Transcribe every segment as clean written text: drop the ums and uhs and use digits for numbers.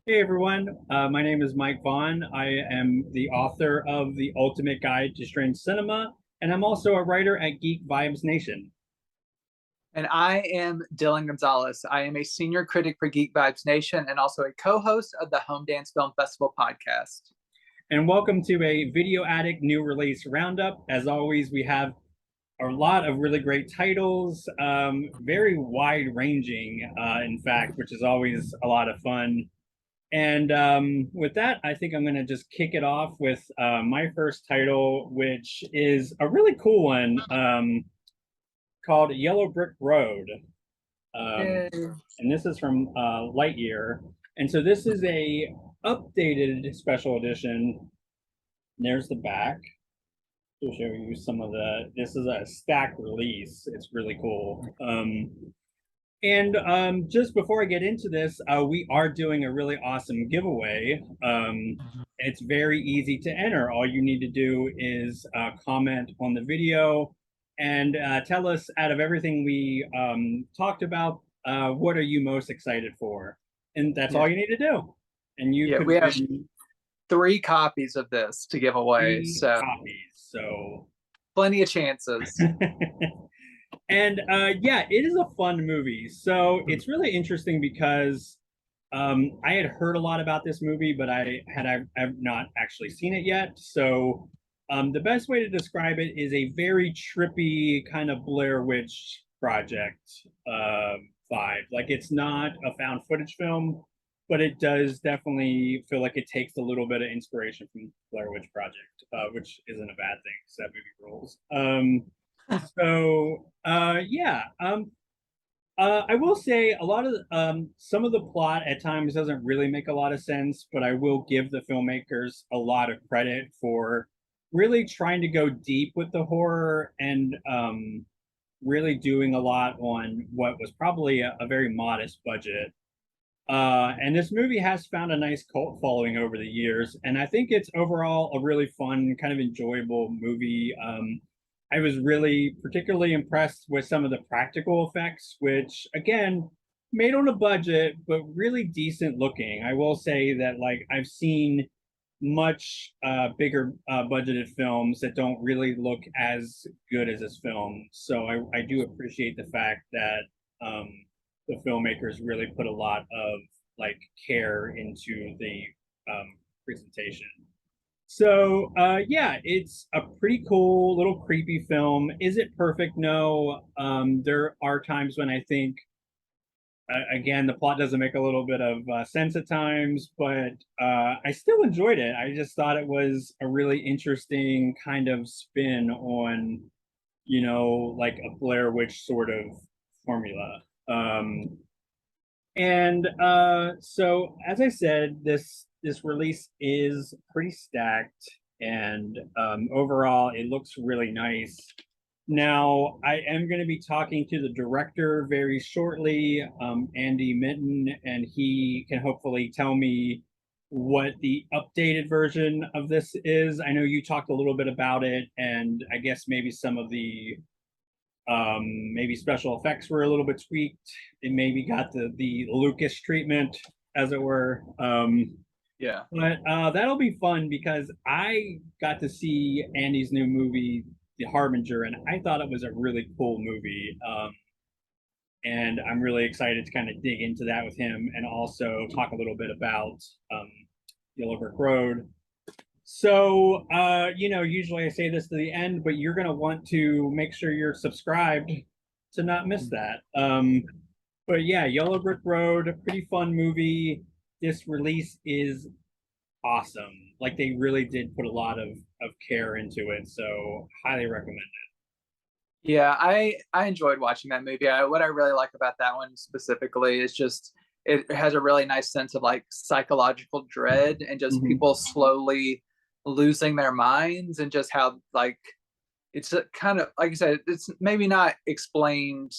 Hey everyone, my name is Mike Vaughn. I am the author of The Ultimate Guide to Strange Cinema, and I'm also a writer at Geek Vibes Nation. And I am Dillon Gonzalez. I am a senior critic for Geek Vibes Nation and also a co host of the Home Dance Film Festival podcast. And welcome to a Video Addict new release roundup. As always, we have a lot of really great titles, very wide ranging, in fact, which is always a lot of fun. And with that, I think I'm going to just kick it off with my first title, which is a really cool one. Called Yellow Brick Road. Um, Yay. and this is from Lightyear. And so this is a updated special edition. There's the back to show you some of this is a stacked release. It's really cool. And just before I get into this, we are doing a really awesome giveaway. It's very easy to enter. All you need to do is comment on the video and tell us, out of everything we talked about, what are you most excited for? And that's Yeah. all you need to do. And you Yeah, could we have win 3 copies of this to give away. 3 copies. So Plenty of chances. And yeah, it is a fun movie. So it's really interesting because I had heard a lot about this movie, but I've not actually seen it yet. So the best way to describe it is a very trippy kind of Blair Witch Project vibe. Like it's not a found footage film, but it does definitely feel like it takes a little bit of inspiration from Blair Witch Project, which isn't a bad thing because that movie rules. Yeah, I will say a lot of some of the plot at times doesn't really make a lot of sense, but I will give the filmmakers a lot of credit for really trying to go deep with the horror and really doing a lot on what was probably a very modest budget. And this movie has found a nice cult following over the years, and I think it's overall a really fun, kind of enjoyable movie. I was really particularly impressed with some of the practical effects, which again, made on a budget, but really decent looking. I will say that like I've seen much bigger budgeted films that don't really look as good as this film. So I do appreciate the fact that um, the filmmakers really put a lot of like care into the presentation. So yeah, it's a pretty cool little creepy film. Is it perfect? No. There are times when I think again the plot doesn't make a little bit of sense at times, but I still enjoyed it. I just thought it was a really interesting kind of spin on like a Blair Witch sort of formula. And so as I said, this release is pretty stacked, and overall it looks really nice. Now I am going to be talking to the director very shortly, Andy Minton, and he can hopefully tell me what the updated version of this is. I know you talked a little bit about it, and I guess maybe some of the maybe special effects were a little bit tweaked. It maybe got the Lucas treatment, as it were. Yeah. But that'll be fun because I got to see Andy's new movie, The Harbinger, and I thought it was a really cool movie. And I'm really excited to kind of dig into that with him and also talk a little bit about um, Yellow Brick Road. So, usually I say this to the end, but you're going to want to make sure you're subscribed to not miss that. But yeah, Yellow Brick Road, a pretty fun movie. This release is awesome. Like they really did put a lot of care into it, so highly recommend Yeah, I enjoyed watching that movie. What I really like about that one specifically is just it has a really nice sense of like psychological dread and it. just people slowly losing their minds and just how like it's a kind of like I said, it's maybe not explained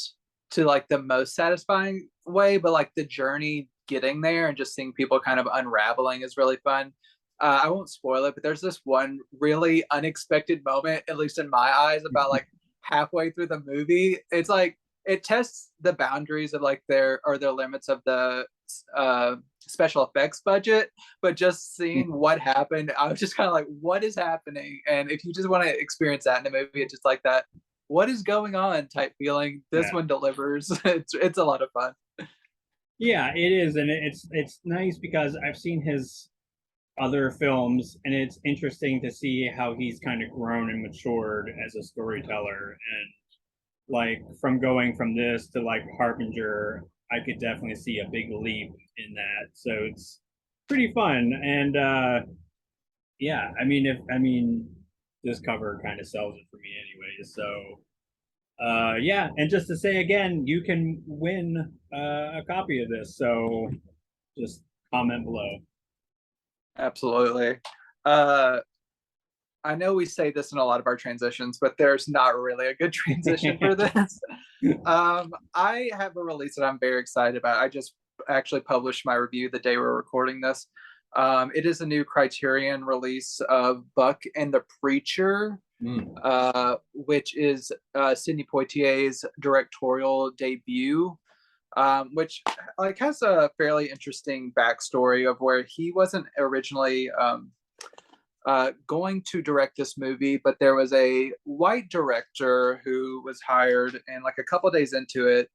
to like the most satisfying way, but like the journey getting there and just seeing people kind of unraveling is really fun. I won't spoil it, but there's this one really unexpected moment, at least in my eyes, about like halfway through the movie. It's like it tests the boundaries of like their limits of the special effects budget, but just seeing what happened, I was just kind of like, what is happening? And if you just want to experience that in a movie, it's just like that, what is going on type feeling. This Yeah. one delivers. It's a lot of fun. Yeah, it is, and it's nice because I've seen his other films, and it's interesting to see how he's kind of grown and matured as a storyteller. And like from going from this to like Harbinger, I could definitely see a big leap in that. So it's pretty fun. And yeah, I mean, if I mean, this cover kind of sells it for me anyway. So yeah, and just to say again, you can win a copy of this. So just comment below. Absolutely. I know we say this in a lot of our transitions, but there's not really a good transition for this. I have a release that I'm very excited about. I just actually published my review the day we're recording this. It is a new Criterion release of Buck and the Preacher, which is Sidney Poitier's directorial debut, which like has a fairly interesting backstory of where he wasn't originally going to direct this movie, but there was a white director who was hired, and like a couple days into it,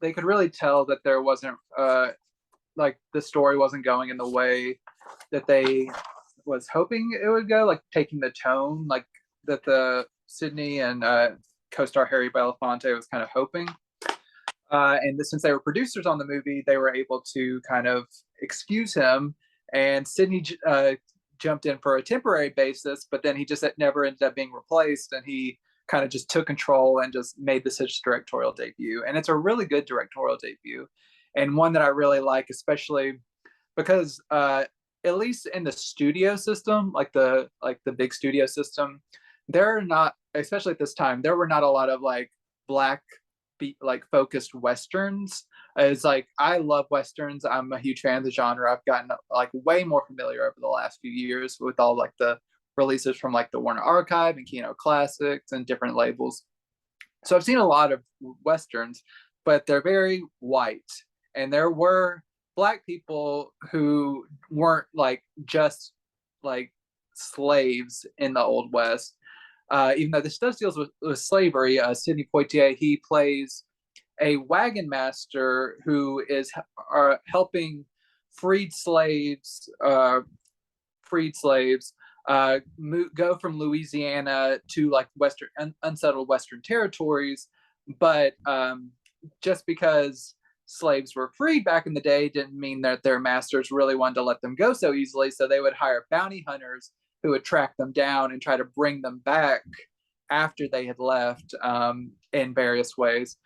they could really tell that there wasn't like the story wasn't going in the way that they was hoping it would go, like taking the tone like that the Sidney and co-star Harry Belafonte was kind of hoping. And since they were producers on the movie, they were able to kind of excuse him. And Sidney jumped in for a temporary basis, but then he just never ended up being replaced. And he kind of just took control and just made this his directorial debut. And it's a really good directorial debut, and one that I really like, especially because at least in the studio system, like the big studio system, there are not, especially at this time, there were not a lot of like black like focused westerns. It's like I love westerns. I'm a huge fan of the genre. I've gotten like way more familiar over the last few years with all like the releases from like the Warner Archive and Kino Classics and different labels. So I've seen a lot of westerns, but they're very white. And there were black people who weren't like just like slaves in the Old West. Even though this does deal with slavery, Sidney Poitier, he plays a wagon master who is helping freed slaves go from Louisiana to like Western unsettled Western territories. But just because slaves were freed back in the day didn't mean that their masters really wanted to let them go so easily. So they would hire bounty hunters who would track them down and try to bring them back after they had left in various ways.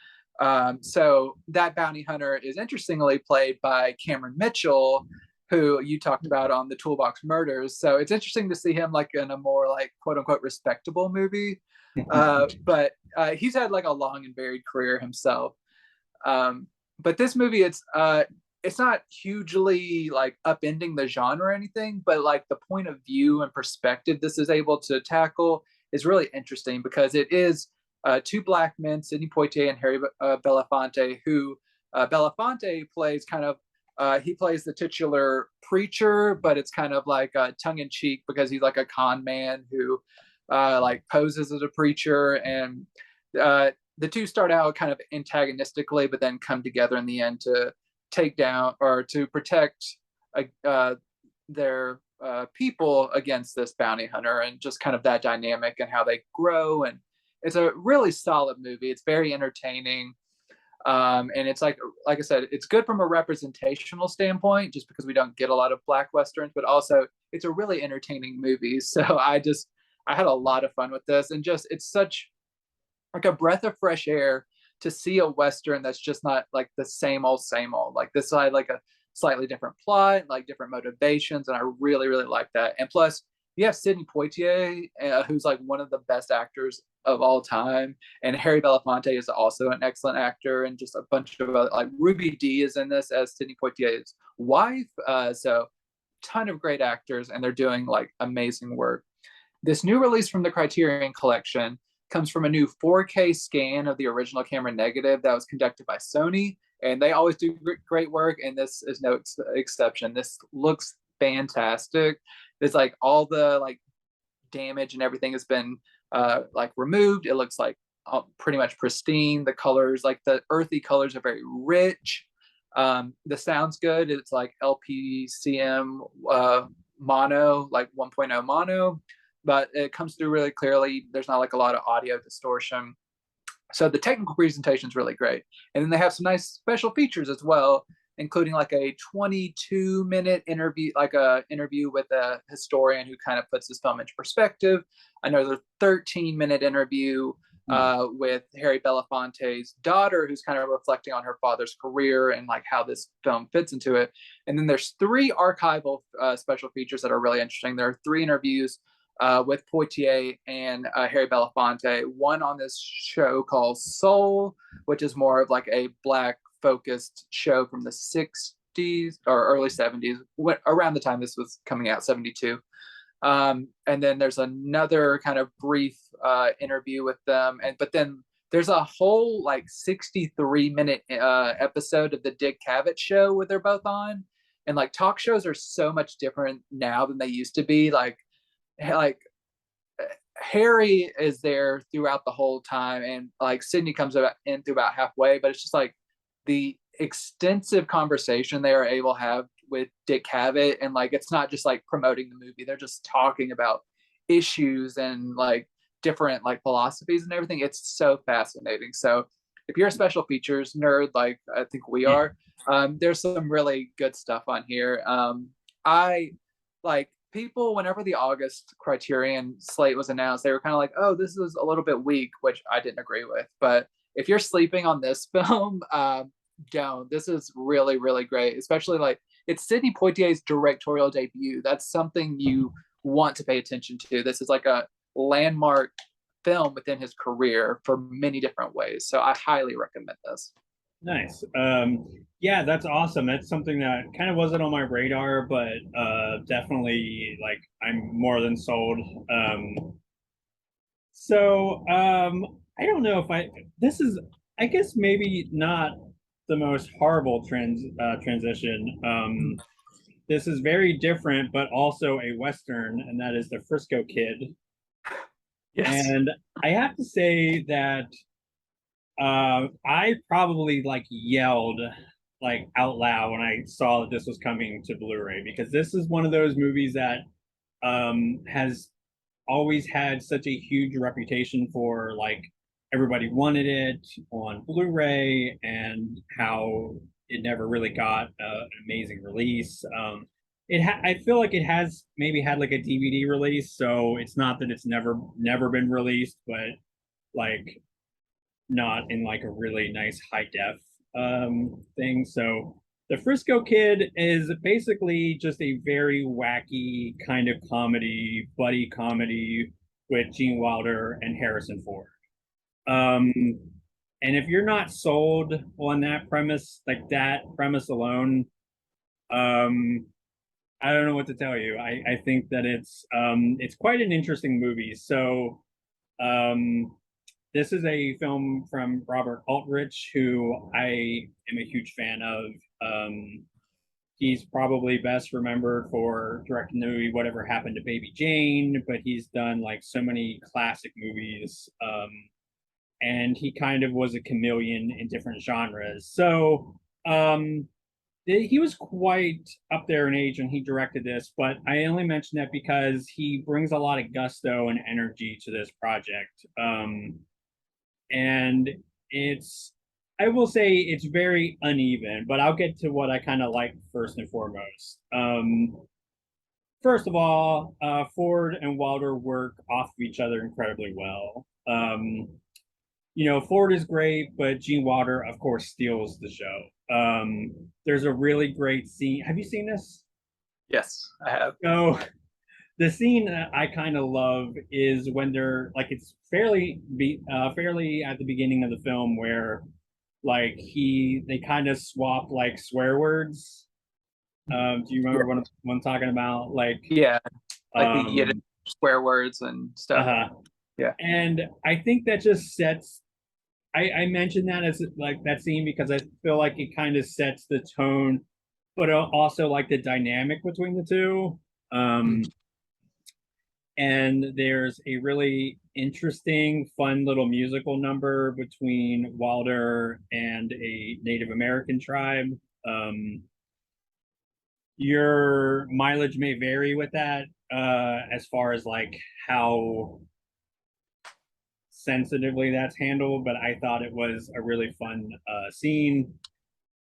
So that bounty hunter is interestingly played by Cameron Mitchell, who you talked about on the Toolbox Murders. So it's interesting to see him like in a more like quote unquote respectable movie. But he's had like a long and varied career himself. But this movie, it's not hugely like upending the genre or anything, but like the point of view and perspective this is able to tackle is really interesting, because it is two black men, Sidney Poitier and Harry Belafonte, who Belafonte plays kind of, he plays the titular preacher, but it's kind of like tongue-in-cheek because he's like a con man who like poses as a preacher. And the two start out kind of antagonistically, but then come together in the end to take down or to protect their people against this bounty hunter, and just kind of that dynamic and how they grow. And it's a really solid movie. It's very entertaining. And it's like I said, it's good from a representational standpoint, just because we don't get a lot of black westerns, but also it's a really entertaining movie. So I had a lot of fun with this, and just it's such like a breath of fresh air to see a western that's just not like the same old. Like this had like a slightly different plot, like different motivations, and I really really like that. And plus you have Sidney Poitier, who's like one of the best actors of all time, and Harry Belafonte is also an excellent actor, and just a bunch of other, like Ruby Dee is in this as Sidney Poitier's wife. So ton of great actors, and they're doing like amazing work. This new release from the Criterion Collection comes from a new 4K scan of the original camera negative that was conducted by Sony, and they always do great work, and this is no exception. This looks fantastic. It's like all the like damage and everything has been like removed. It looks like pretty much pristine. The colors, like the earthy colors, are very rich. The sound's good. It's like LPCM mono, like 1.0 mono, but it comes through really clearly. There's not like a lot of audio distortion. So the technical presentation is really great. And then they have some nice special features as well, including like a 22-minute interview, like a interview with a historian who kind of puts this film into perspective. Another 13-minute interview with Harry Belafonte's daughter, who's kind of reflecting on her father's career and like how this film fits into it. And then there's 3 archival special features that are really interesting. There are 3 interviews with Poitier and Harry Belafonte. One on this show called Soul, which is more of like a Black focused show from the 60s or early 70s, around the time this was coming out, 72. And then there's another kind of brief interview with them, but then there's a whole like 63-minute episode of the Dick Cavett show where they're both on. And like talk shows are so much different now than they used to be. Like Harry is there throughout the whole time, and like Sydney comes in through about halfway, but it's just like the extensive conversation they are able to have with Dick Cavett, and like it's not just like promoting the movie, they're just talking about issues and like different like philosophies and everything. It's so fascinating. So if you're a special features nerd like I think we are, there's some really good stuff on here. I like people, whenever the August Criterion slate was announced, they were kind of like, oh, this is a little bit weak, which I didn't agree with. But if you're sleeping on this film, don't. This is really, really great, especially like it's Sidney Poitier's directorial debut. That's something you want to pay attention to. This is like a landmark film within his career for many different ways. So I highly recommend this. Nice. Yeah, that's awesome. That's something that kind of wasn't on my radar, but definitely like I'm more than sold. I don't know if this is, I guess maybe not the most horrible transition. This is very different, but also a Western, and that is the Frisco Kid. Yes. And I have to say that I probably like yelled like out loud when I saw that this was coming to Blu-ray, because this is one of those movies that has always had such a huge reputation for like everybody wanted it on Blu-ray, and how it never really got an amazing release. I feel like it has maybe had like a DVD release, so it's not that it's never been released, but like not in like a really nice high def thing. So the Frisco Kid is basically just a very wacky kind of comedy, buddy comedy with Gene Wilder and Harrison Ford. Um, and if you're not sold on that premise, like that premise alone, I don't know what to tell you. I think that it's quite an interesting movie. So um, this is a film from Robert Aldrich, who I am a huge fan of. He's probably best remembered for directing the movie Whatever Happened to Baby Jane, but he's done like so many classic movies. And he kind of was a chameleon in different genres. So he was quite up there in age when he directed this, but I only mention that because he brings a lot of gusto and energy to this project. And I will say it's very uneven, but I'll get to what I kind of like first and foremost. First of all, Ford and Wilder work off of each other incredibly well. Ford is great, but Gene Wilder, of course, steals the show. There's a really great scene. Have you seen this? Yes, I have. Oh, the scene that I kind of love is when they're like, it's fairly at the beginning of the film where like they kind of swap like swear words. Do you remember what I'm talking about? Like, yeah, like the Yiddish um, swear words and stuff. uh-huh. Yeah. And I think that just sets, I mentioned that as like that scene because I feel like it kind of sets the tone, but also like the dynamic between the two. Mhm. And there's a really interesting, fun little musical number between Wilder and a Native American tribe. Um, your mileage may vary with that, as far as like how sensitively that's handled, but I thought it was a really fun scene.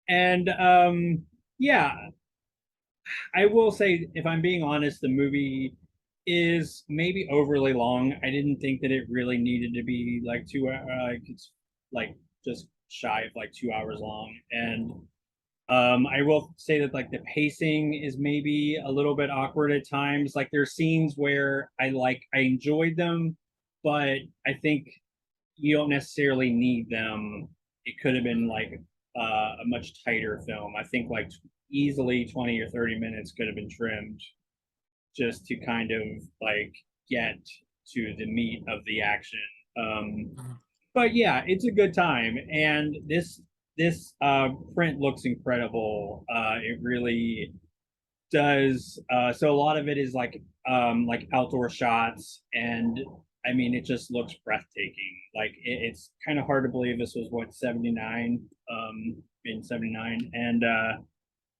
And yeah, I will say, if I'm being honest, the movie is maybe overly long. I didn't think that it really needed to be like like it's like just shy of like 2 hours long. And I will say that like the pacing is maybe a little bit awkward at times. Like there's scenes where I enjoyed them, but I think you don't necessarily need them. It could have been like a much tighter film. I think like easily 20 or 30 minutes could have been trimmed just to kind of like get to the meat of the action. Um, Mhm. but yeah, it's a good time, and this print looks incredible. It really does. So a lot of it is like outdoor shots, and I mean it just looks breathtaking. Like it's kind of hard to believe this was what 79 in 79, and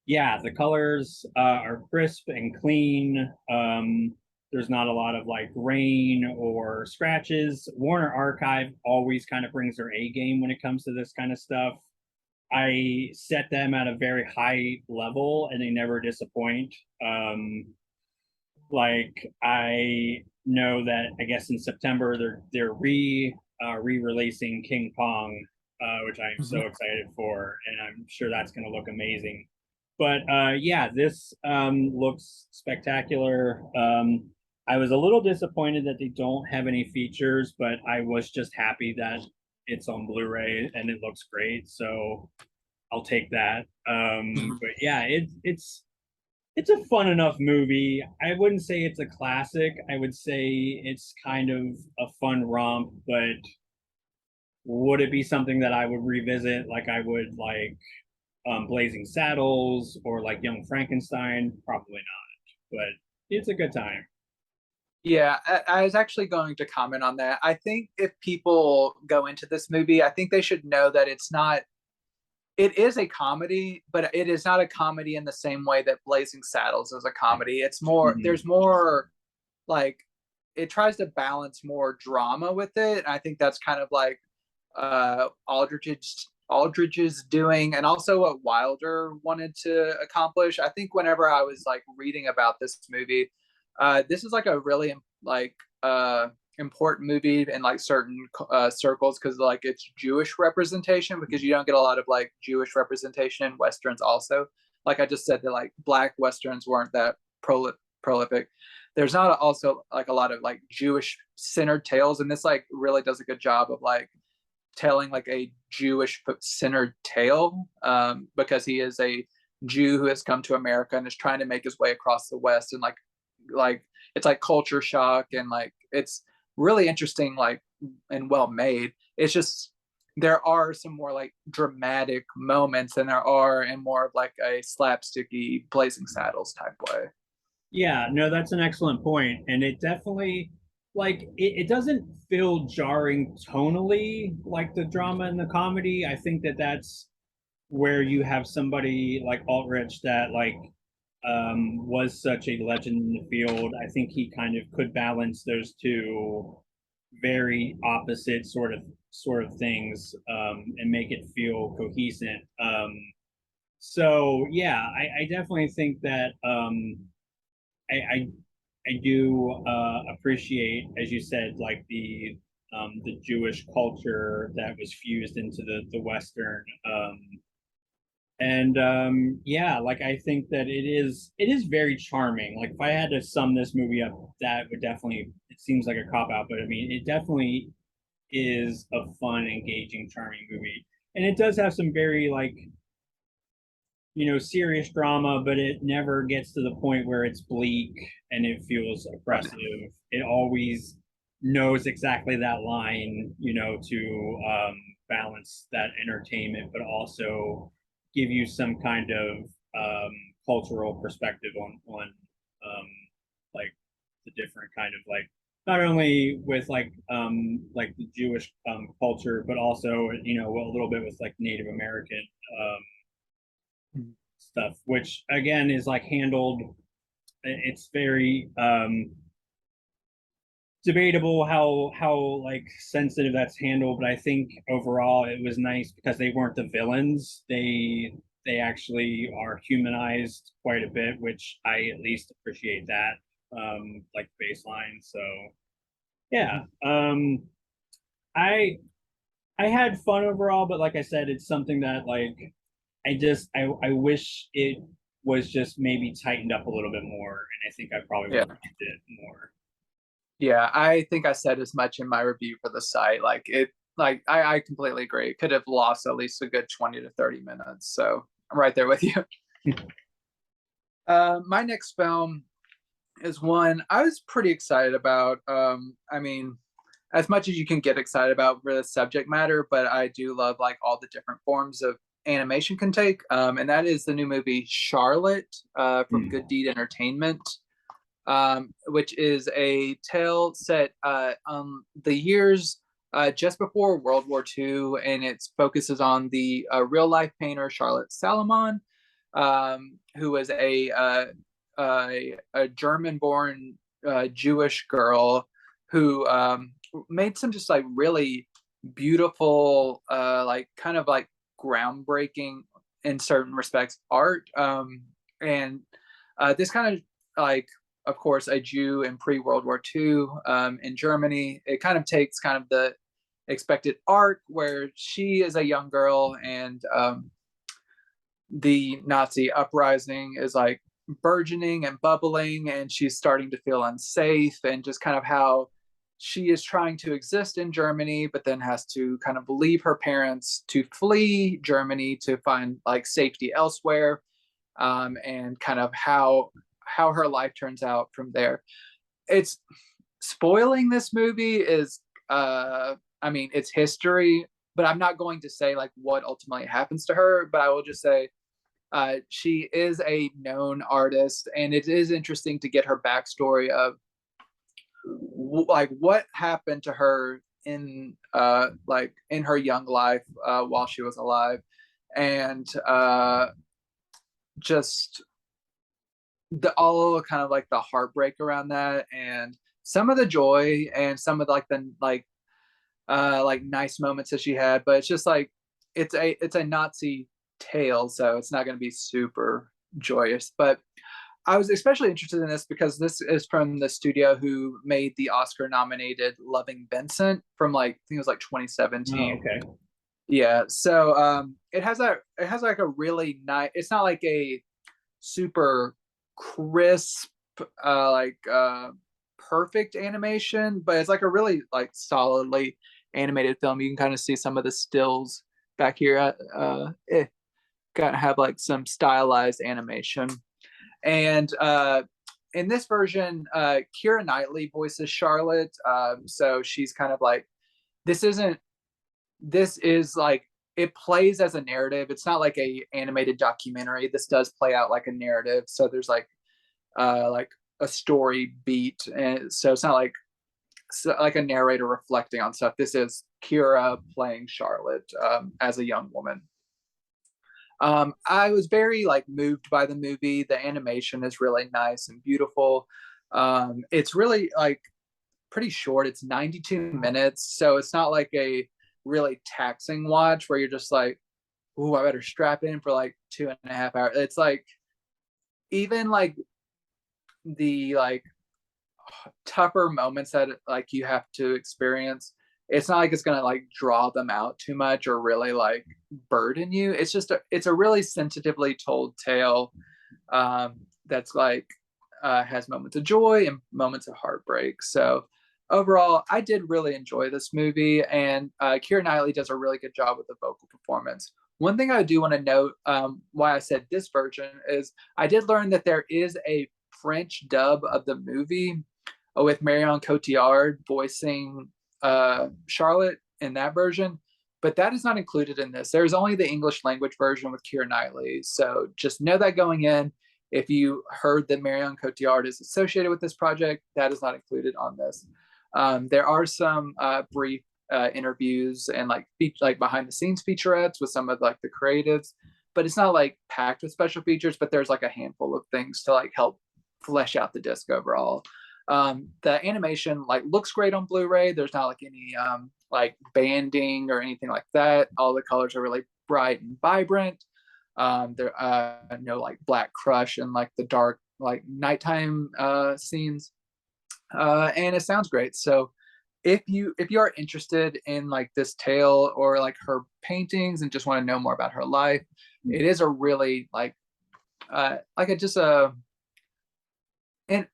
yeah, the colors are crisp and clean. There's not a lot of like grain or scratches. Warner Archive always kind of brings their A game when it comes to this kind of stuff. I set them at a very high level and they never disappoint. Like I know that I guess in September they're re-releasing King Kong, which I am so Mhm. excited for, and I'm sure that's going to look amazing. But yeah, this looks spectacular. I was a little disappointed that they don't have any features, but I was just happy that it's on Blu-ray and it looks great. So I'll take that. Mhm. But yeah, it's a fun enough movie. I wouldn't say it's a classic. I would say it's kind of a fun romp, but would it be something that I would revisit like I would like Blazing Saddles or like Young Frankenstein? Probably not, but it's a good time. Yeah, I was actually going to comment on that. I think if people go into this movie, I think they should know that it's not, it is a comedy, but it is not a comedy in the same way that Blazing Saddles is a comedy. It's more, Mhm. there's more like, it tries to balance more drama with it. I think that's kind of like Aldridge's doing, and also what Wilder wanted to accomplish. I think whenever I was like reading about this movie, this is like a really like uh, important movie in like certain circles because like it's Jewish representation because you don't get a lot of like Jewish representation in westerns. Also, like I just said, that like black westerns weren't that prolific. There's not also like a lot of like Jewish centered tales, and this like really does a good job of like telling like a Jewish centered tale because he is a Jew who has come to America and is trying to make his way across the West, and like it's like culture shock, and like it's really interesting, like, and well made. It's just there are some more like dramatic moments than there are in more of like a slapsticky Blazing Saddles type way. Yeah, no, that's an excellent point, and it definitely like it doesn't feel jarring tonally like the drama and the comedy. I think that that's where you have somebody like Aldrich that like was such a legend in the field. I think he kind of could balance those two very opposite sort of things and make it feel cohesive. So yeah, I definitely think that I, I I do appreciate, as you said, like the Jewish culture that was fused into the Western. And yeah, like I think that it is very charming. Like if I had to sum this movie up, that would definitely, it seems like a cop out, but I mean it definitely is a fun, engaging, charming movie. And it does have some very like serious drama, but it never gets to the point where it's bleak and it feels Right. oppressive. It always knows exactly that line, to balance that entertainment, but also give you some kind of um, cultural perspective on like the different kind of like not only with like the Jewish culture, but also a little bit with like Native American stuff, which again is like handled. It's very debatable how like sensitive that's handled, but I think overall it was nice because they weren't the villains. They actually are humanized quite a bit, which I at least appreciate that like baseline. So yeah, I I had fun overall, but like I said, it's something that like I wish it was just maybe tightened up a little bit more, and I think I probably would Yeah. have liked it more. Yeah, I think I said as much in my review for the site. I completely agree. It could have lost at least a good 20 to 30 minutes. So I'm right there with you. My next film is one I was pretty excited about. I mean, as much as you can get excited about for the subject matter, but I do love like all the different forms of animation can take. And that is the new movie Charlotte from Good Deed Entertainment, which is a tale set on the years just before World War II, and it focuses on the real life painter Charlotte Salomon, who was a German born Jewish girl who made some just like really beautiful, like kind of like groundbreaking in certain respects art. And this kind of like, of course, a Jew in pre-World War II in Germany. It kind of takes kind of the expected arc where she is a young girl and the Nazi uprising is like burgeoning and bubbling, and she's starting to feel unsafe, and just kind of how she is trying to exist in Germany, but then has to kind of leave her parents to flee Germany to find like safety elsewhere, and kind of how her life turns out from there. It's spoiling this movie is I mean it's history, but I'm not going to say like what ultimately happens to her, but I will just say she is a known artist, and it is interesting to get her backstory of like what happened to her in like in her young life while she was alive, and just the all kind of like the heartbreak around that, and some of the joy and some of like the like nice moments that she had, but it's just like it's a Nazi tale, so it's not going to be super joyous. But I was especially interested in this because this is from the studio who made the Oscar nominated Loving Vincent from like I think it was like Oh, 2017. okay. Yeah, so it has like a really nice, it's not like a super crisp like perfect animation, but it's like a really like solidly animated film. You can kind of see some of the stills back here at got to have like some stylized animation. And in this version, Keira Knightley voices Charlotte. So she's kind of like, this isn't, this is like, it plays as a narrative. It's not like a animated documentary. This does play out like a narrative. So there's like a story beat. And so it's not like a narrator reflecting on stuff. This is Keira playing Charlotte as a young woman. I was very like moved by the movie. The animation is really nice and beautiful. It's really like pretty short. It's 92 minutes, so it's not like a really taxing watch where you're just like, "Ooh, I better strap in for like 2.5 hours." It's like even like the like tougher moments that like you have to experience, it's not like it's gonna like draw them out too much or really like burden you. It's just it's a really sensitively told tale that's like has moments of joy and moments of heartbreak. So overall, I did really enjoy this movie, and Keira Knightley does a really good job with the vocal performance. One thing I do want to note, why I said this version, is I did learn that there is a French dub of the movie. with Marion Cotillard voicing Charlotte in that version. But that is not included in this. There's only the English language version with Keira Knightley. So just know that going in. If you heard that Marion Cotillard is associated with this project, that is not included on this. There are some brief interviews and like behind the scenes featurettes with some of like the creatives, but it's not like packed with special features. But there's like a handful of things to like help flesh out the disc overall. The animation like looks great on Blu-ray. There's not like any like banding or anything like that. All the colors are really bright and vibrant. There no like black crush and like the dark like nighttime scenes. And it sounds great. So if you are interested in like this tale or like her paintings and just want to know more about her life, it is a really like just a, and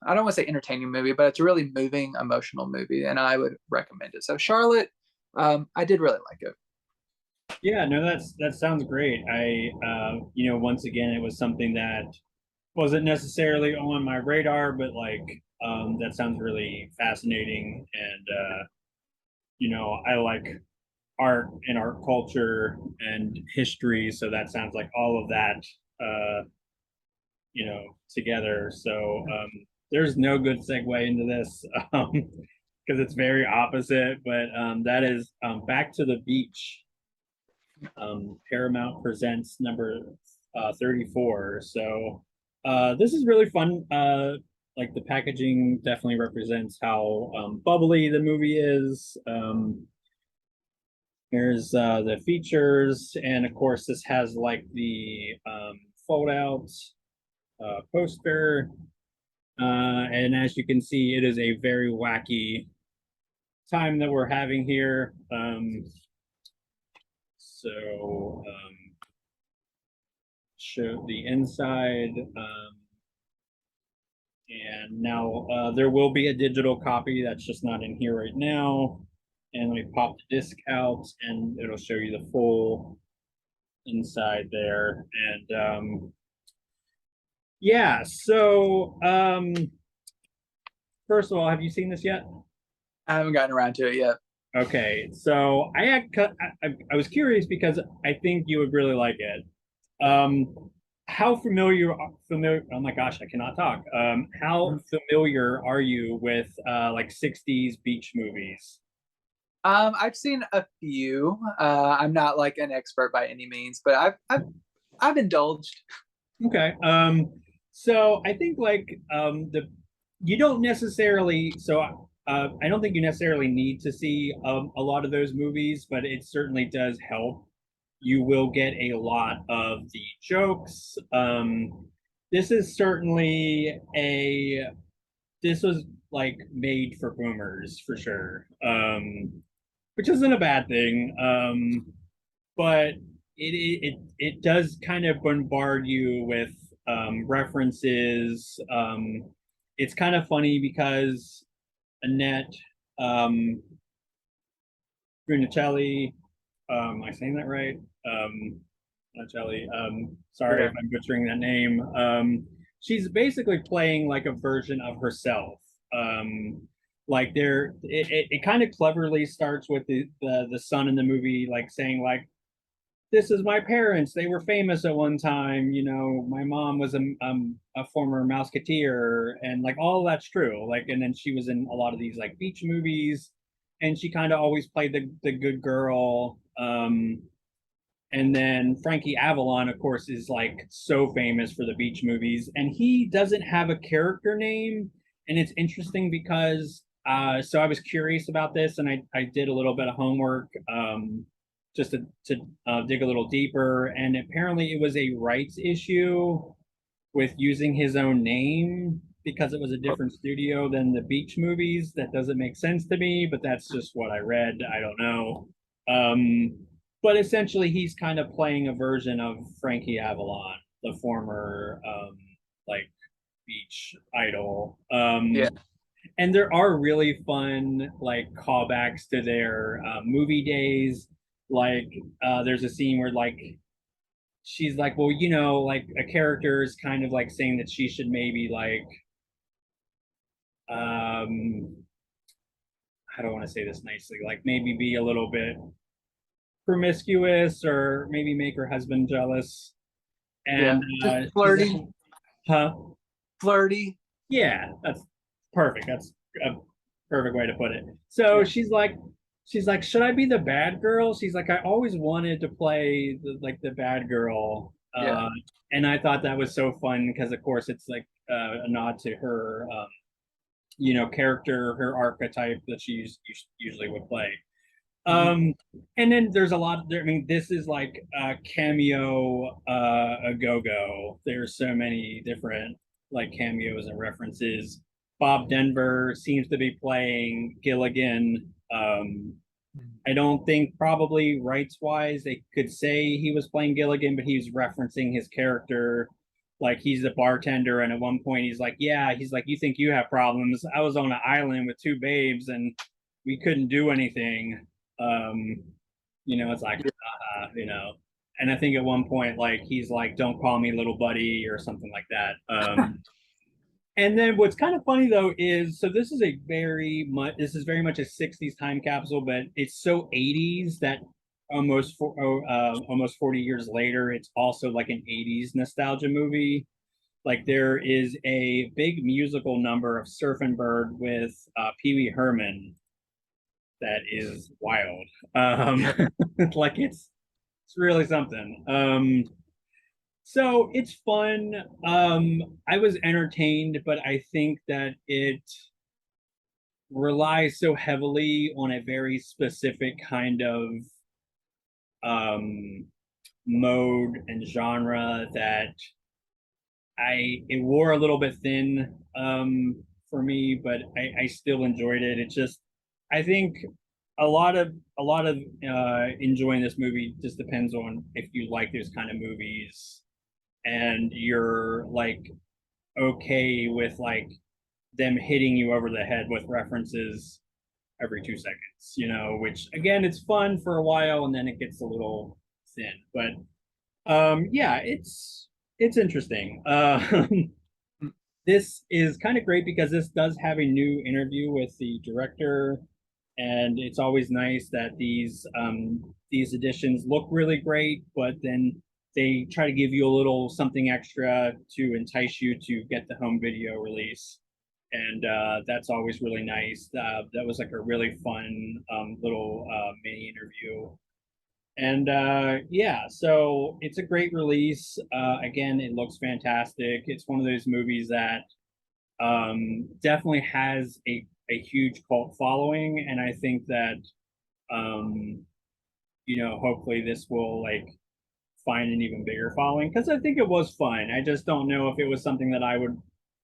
I don't want to say entertaining movie, but it's a really moving, emotional movie, and I would recommend it. So Charlotte, I did really like it. Yeah, no, that sounds great. Once again, it was something that wasn't necessarily on my radar, but like, that sounds really fascinating. And, I like art and art culture and history. So that sounds like all of that, together. So, there's no good segue into this, because it's very opposite, but, that is, Back to the Beach. Paramount presents number 34. So this is really fun. Like the packaging definitely represents how bubbly the movie is. Here's the features, and of course this has like the fold out poster. And as you can see, it is a very wacky time that we're having here. So show the inside. And now there will be a digital copy that's just not in here right now. And we pop the disc out and it'll show you the full inside there. And yeah, so first of all, have you seen this yet? I haven't gotten around to it yet. Okay, so I was curious because I think you would really like it. How familiar? Oh my gosh, I cannot talk. How familiar are you with like '60s beach movies? I've seen a few. I'm not like an expert by any means, but I've indulged. Okay. So I think like the you don't necessarily I don't think you necessarily need to see a lot of those movies, but it certainly does help. You will get a lot of the jokes. This is certainly a this was like made for boomers for sure, which isn't a bad thing. But it does kind of bombard you with references. It's kind of funny because Annette Brunicelli, am I saying that right? Brunicelli. Sorry Yeah. if I'm butchering that name. She's basically playing like a version of herself. Like it kind of cleverly starts with the son in the movie like saying like, this is my parents. They were famous at one time. My mom was a former Mouseketeer, and like all of that's true. Like, and then she was in a lot of these like beach movies, and she kind of always played the good girl. And then Frankie Avalon, of course, is like so famous for the beach movies, and he doesn't have a character name. And it's interesting because so I was curious about this, and I did a little bit of homework. Just to dig a little deeper. And apparently, it was a rights issue with using his own name because it was a different studio than the beach movies. That doesn't make sense to me, but that's just what I read. I don't know. But essentially, he's kind of playing a version of Frankie Avalon, the former like beach idol. Yeah. And there are really fun like callbacks to their movie days. Like there's a scene where like she's like, well, like a character is kind of like saying that she should maybe like um how do I want to say this nicely? Like maybe be a little bit promiscuous or maybe make her husband jealous. Yeah, And just she's flirty, like, huh? flirty. Yeah, that's perfect. That's a perfect way to put it. So Yeah, she's like, should I be the bad girl? She's like, I always wanted to play the bad girl. yeah. And I thought that was so fun because of course it's like a nod to her character, her archetype that she usually would play. Hmm. Um, and then there's a lot there. I mean, this is like a cameo a go-go. There's so many different like cameos and references. Bob Denver seems to be playing Gilligan. I don't think probably rights wise they could say he was playing Gilligan, but he's referencing his character. Like he's a bartender, and at one point he's like, "Yeah," he's like, "You think you have problems? I was on an island with two babes, and we couldn't do anything." Um, it's like, Yeah. And I think at one point, like he's like, "Don't call me little buddy" or something like that. And then what's kind of funny though is so this is very much a 60s time capsule, but it's so 80s that almost 40 years later, it's also like an 80s nostalgia movie. Like there is a big musical number of Surfing Bird with Pee Wee Herman that is wild. Like it's really something. So it's fun. I was entertained, but I think that it relies so heavily on a very specific kind of um, mode and genre that it wore a little bit thin for me, but I still enjoyed it. It's just I think a lot of enjoying this movie just depends on if you like those kind of movies and you're like okay with like them hitting you over the head with references every 2 seconds, which again, it's fun for a while and then it gets a little thin. But yeah, it's interesting. This is kind of great because this does have a new interview with the director, and it's always nice that these editions look really great, but then they try to give you a little something extra to entice you to get the home video release, and that's always really nice. That was like a really fun little mini interview. And yeah, so it's a great release. Again, it looks fantastic. It's one of those movies that definitely has a huge cult following, and I think that um, hopefully this will like find an even bigger following because I think it was fun. I just don't know if it was something that I would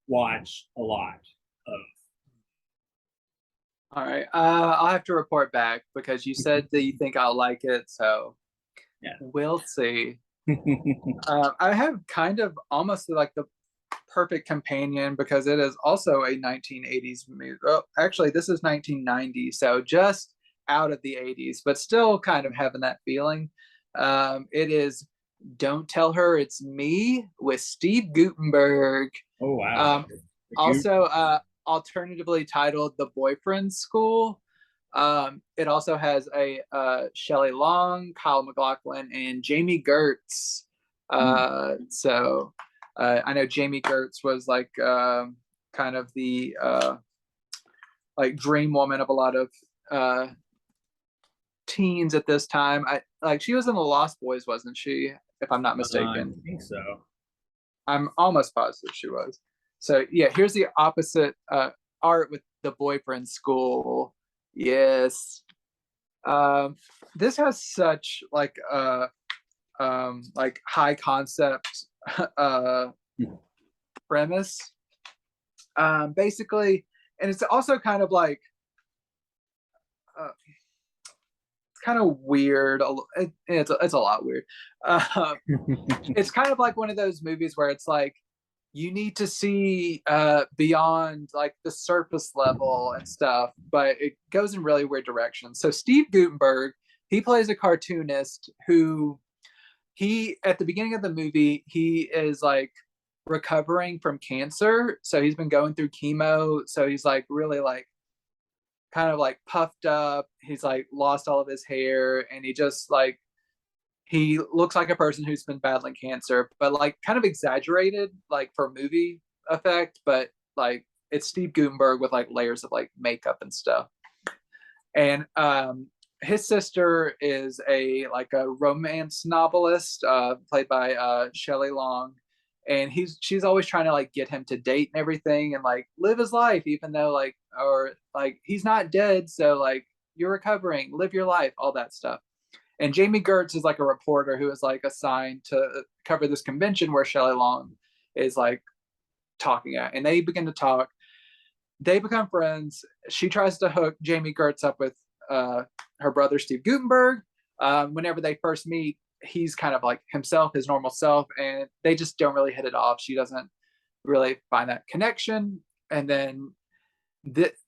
watch a lot of. All right. I'll have to report back because you said that you think I'll like it, so Yeah. we'll see. I have kind of almost like the perfect companion because it is also a 1980s movie. Oh, actually, this is 1990, so just out of the 80s, but still kind of having that feeling. It is Don't Tell Her It's Me with Steve Guttenberg. Oh wow. Um, also, alternatively titled The Boyfriend School. It also has a Shelley Long, Kyle MacLachlan, and Jamie Gertz. So I know Jamie Gertz was like kind of the like dream woman of a lot of teens at this time. She was in the Lost Boys, wasn't she? If I'm not I mistaken. think so. I'm almost positive she was. So yeah, here's the opposite art with The Boyfriend School. Yes. This has such like high concept uh premise. Basically, and it's also kind of like kind of weird. It's a lot weird. It's kind of like one of those movies where it's like you need to see beyond like the surface level and stuff, but it goes in really weird directions. So Steve Guttenberg, he plays a cartoonist who he at the beginning of the movie he is like recovering from cancer. So he's been going through chemo. So he's like really like kind of like puffed up. He's like lost all of his hair, and he just like he looks like a person who's been battling cancer, but like kind of exaggerated, like for movie effect. But like it's Steve Gutenberg with like layers of like makeup and stuff. And his sister is a like a romance novelist, played by Shelley Long, and she's always trying to like get him to date and everything, and like live his life, even though like or like he's not dead, so like you're recovering, live your life, all that stuff. And Jamie Gertz is like a reporter who is like assigned to cover this convention where Shelley Long is like talking at, and they begin to talk. They become friends. She tries to hook Jamie Gertz up with her brother Steve Gutenberg. Whenever they first meet, he's kind of like himself, his normal self, and they just don't really hit it off. She doesn't really find that connection. And then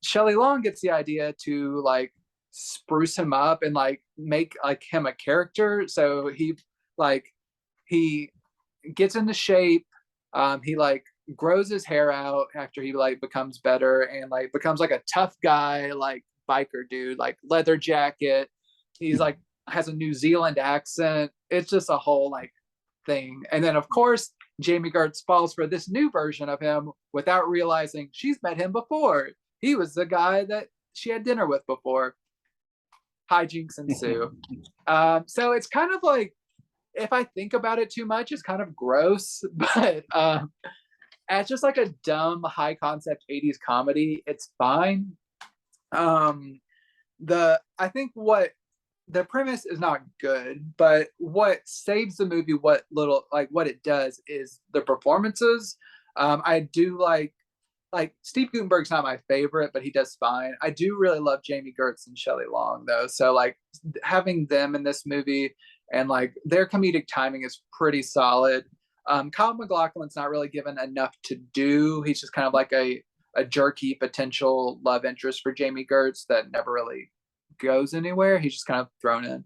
Shelley Long gets the idea to like spruce him up and like make like him a character. So he gets into shape. He like grows his hair out after he like becomes better and like becomes like a tough guy, like biker dude, like leather jacket. He's like has a New Zealand accent. It's just a whole like thing. And then of course Jamie Gertz falls for this new version of him without realizing she's met him before. He was the guy that she had dinner with before. Hijinks ensue. So it's kind of like, if I think about it too much, it's kind of gross, but as just like a dumb high concept 80s comedy, it's fine. I think what the premise is not good, but what saves the movie, what it does is the performances. I do like Steve Gutenberg's not my favorite, but he does fine. I do really love Jamie Gertz and Shelley Long though. So like having them in this movie and like their comedic timing is pretty solid. Kyle MacLachlan's not really given enough to do. He's just kind of like a jerky potential love interest for Jamie Gertz that never really goes anywhere. He's just kind of thrown in.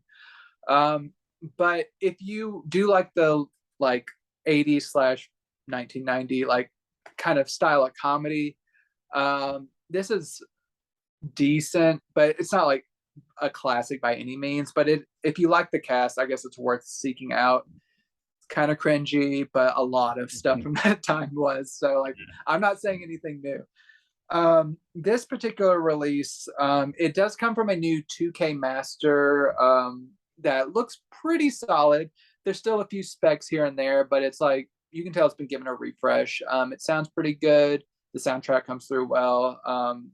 But if you do like the like 80s slash 1990 like kind of style of comedy, this is decent, but it's not like a classic by any means. But if you like the cast, I guess it's worth seeking out. It's kind of cringy, but a lot of stuff from that time was. So like, I'm not saying anything new. This particular release, it does come from a new 2K master that looks pretty solid. There's still a few specs here and there, but it's like you can tell it's been given a refresh. It sounds pretty good. The soundtrack comes through well,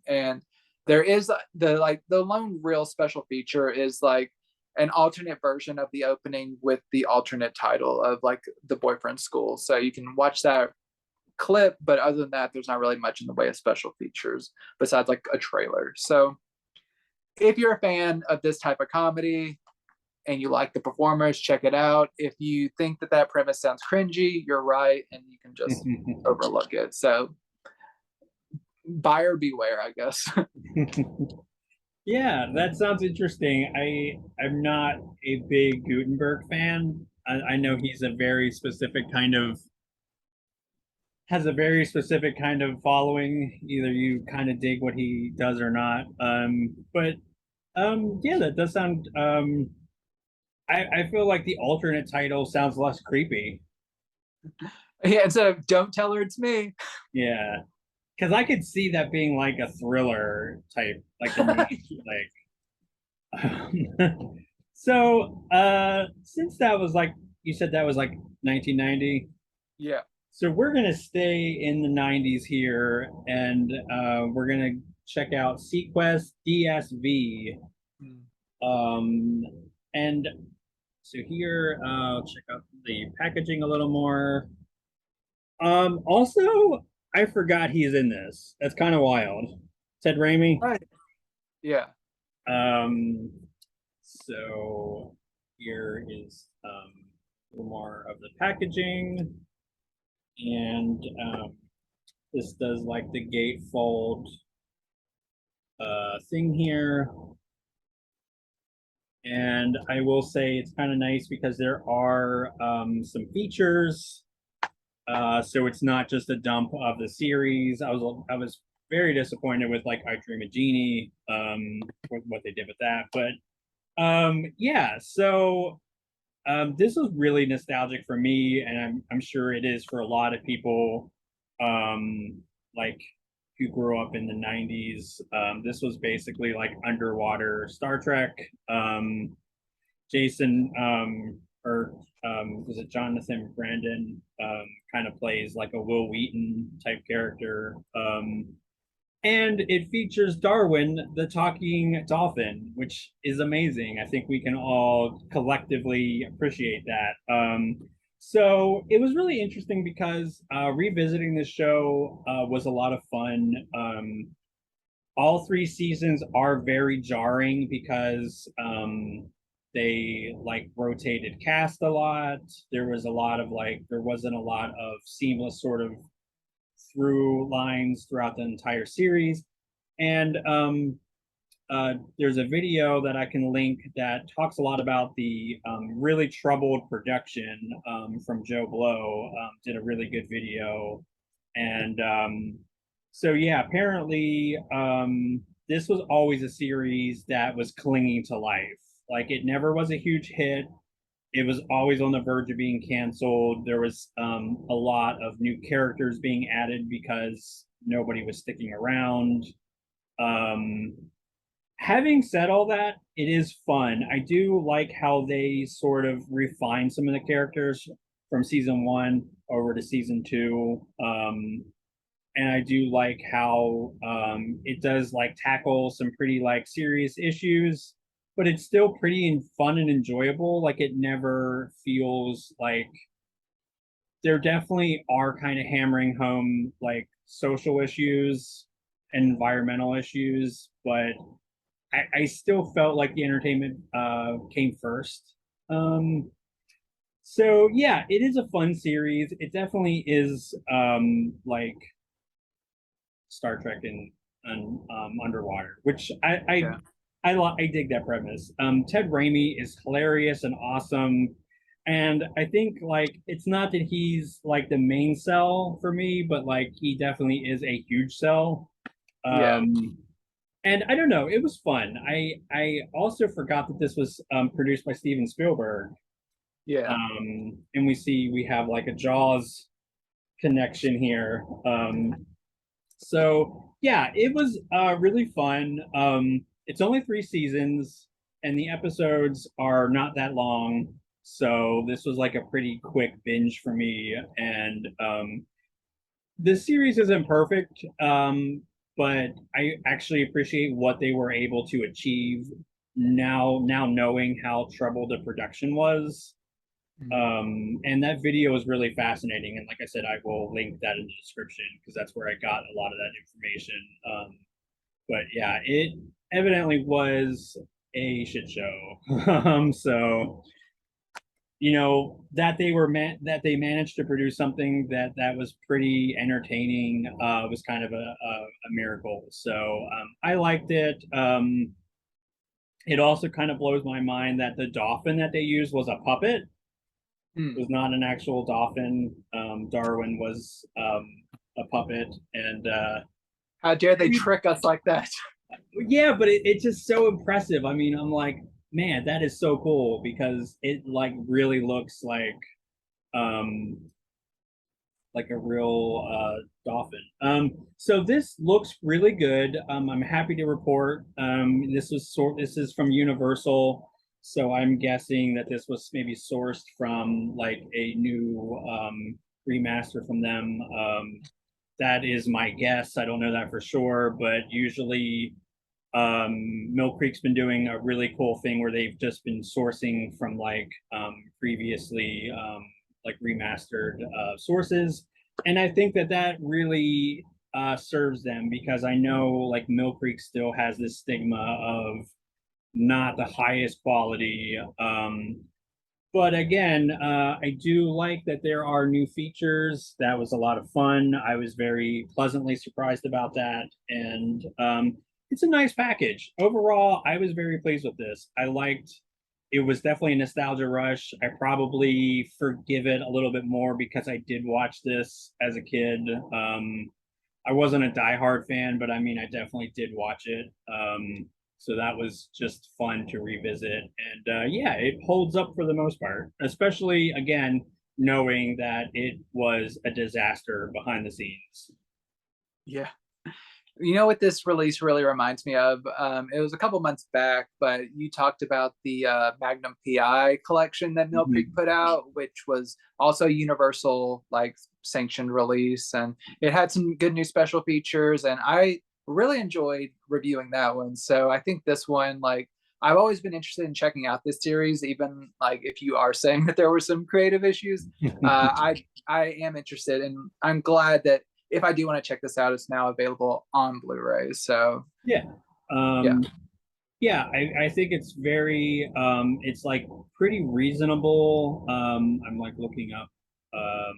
and there is the lone real special feature is like an alternate version of the opening with the alternate title of like the boyfriend school. So you can watch that clip, but other than that, there's not really much in the way of special features besides like a trailer. So if you're a fan of this type of comedy and you like the performers, check it out. If you think that premise sounds cringy, you're right, and you can just overlook it. So buyer beware, I guess. Yeah, that sounds interesting. I'm not a big Gutenberg fan. I know he's a very specific kind of has a very specific kind of following. Either you kind of dig what he does or not. But yeah, that does sound I feel like the alternate title sounds less creepy. Yeah, instead of "Don't tell her it's me." Yeah. Because I could see that being like a thriller type, like the name, like so since that was like you said that was like 1990. Yeah. So we're gonna stay in the 90s here, and we're gonna check out SeaQuest DSV. Um, and so here, check out the packaging a little more. Also, I forgot he's in this. That's kind of wild. Ted Raimi. Right. Yeah. Um, so here is a little more of the packaging, and this does like the gatefold thing here. And I will say it's kind of nice because there are some features So it's not just a dump of the series. I was very disappointed with like I Dream of Jeannie, with what they did with that. But yeah, so this was really nostalgic for me, and I'm sure it is for a lot of people, like who grew up in the '90s. This was basically like underwater Star Trek. Jason, or was it Jonathan Brandon, kind of plays like a Will Wheaton type character. And it features Darwin, the talking dolphin, which is amazing. I think we can all collectively appreciate that. So it was really interesting because revisiting this show was a lot of fun. All three seasons are very jarring because they like rotated cast a lot. There was a lot of like, there wasn't a lot of seamless sort of through lines throughout the entire series. And there's a video that I can link that talks a lot about the really troubled production from Joe Blow. Did a really good video. And so, yeah, apparently this was always a series that was clinging to life. Like it never was a huge hit. It was always on the verge of being canceled. There was a lot of new characters being added because nobody was sticking around. Um, Having said all that, it is fun. I do like how they sort of refine some of the characters from season one over to season two. And I do like how it does like tackle some pretty like serious issues, but it's still pretty fun and enjoyable. Like it never feels like, there definitely are kind of hammering home like social issues and environmental issues, but I still felt like the entertainment came first. So yeah, it is a fun series. It definitely is like Star Trek and underwater, which Yeah. I dig that premise. Ted Raimi is hilarious and awesome, and I think like it's not that he's like the main sell for me, but like he definitely is a huge sell. Yeah. Um, and I don't know, it was fun. I also forgot that this was produced by Steven Spielberg. Yeah. And we have like a Jaws connection here. So yeah, it was really fun. It's only 3 seasons, and the episodes are not that long. So this was like a pretty quick binge for me. And the series isn't perfect, but I actually appreciate what they were able to achieve now knowing how troubled the production was. Mhm. And that video is really fascinating. And like I said, I will link that in the description because that's where I got a lot of that information. But yeah, it evidently was a shit show. So that that they managed to produce something that was pretty entertaining was kind of a miracle. So I liked it. It also kind of blows my mind that the dolphin that they used was a puppet, Hmm. was not an actual dolphin. Darwin was a puppet, and How dare I they mean, trick us like that? yeah, but it's just so impressive. I mean, I'm like, man, that is so cool because it like really looks um like a real dolphin. So this looks really good. I'm happy to report. This is from Universal, so I'm guessing that this was maybe sourced from like a new remaster from them. That is my guess. I don't know that for sure, but usually Mill Creek's been doing a really cool thing where they've just been sourcing from like previously like remastered sources, and I think that really serves them because I know like Mill Creek still has this stigma of not the highest quality. But again, I do like that there are new features. That was a lot of fun. I was very pleasantly surprised about that. And it's a nice package. Overall, I was very pleased with this. I liked it was definitely a nostalgia rush. I probably forgive it a little bit more because I did watch this as a kid. I wasn't a diehard fan, but I mean, I definitely did watch it. So that was just fun to revisit. And yeah, it holds up for the most part, especially again, knowing that it was a disaster behind the scenes. Yeah. You know what this release really reminds me of? It was a couple months back, but you talked about the Magnum PI collection that Mill Creek Mhm. put out, which was also Universal like sanctioned release, and it had some good new special features, and I really enjoyed reviewing that one. So I think this one, like, I've always been interested in checking out this series, even like if you are saying that there were some creative issues. I am interested, and I'm glad that if I do want to check this out, it's now available on Blu-ray. So Yeah. yeah. Yeah, I think it's very it's like pretty reasonable. I'm like looking up um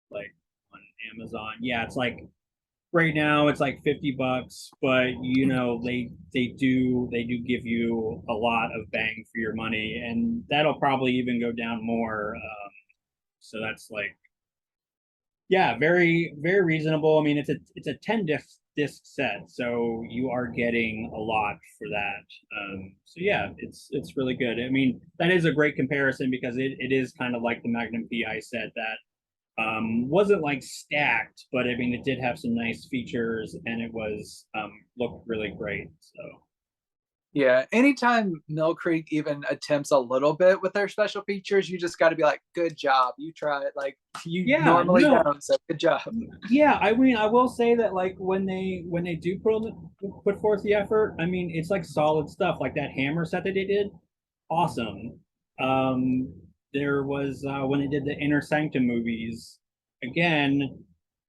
like on Amazon. Yeah, it's like right now it's like $50, but you know they do give you a lot of bang for your money, and that'll probably even go down more. So that's like yeah, very reasonable. I mean, it's a 10 disc set, so you are getting a lot for that. So yeah, it's really good. I mean, that is a great comparison because it is kind of like the Magnum PI set that wasn't like stacked, but I mean, it did have some nice features and it was looked really great. So Yeah, anytime Mill Creek even attempts a little bit with their special features, you just got to be like, good job. You try it. Like, you yeah, normally no, don't, so good job. yeah, I mean, I will say that like when they do put forth the effort, I mean, it's like solid stuff. Like that hammer set that they did, awesome. Um, there was when they did the Inner Sanctum movies, again,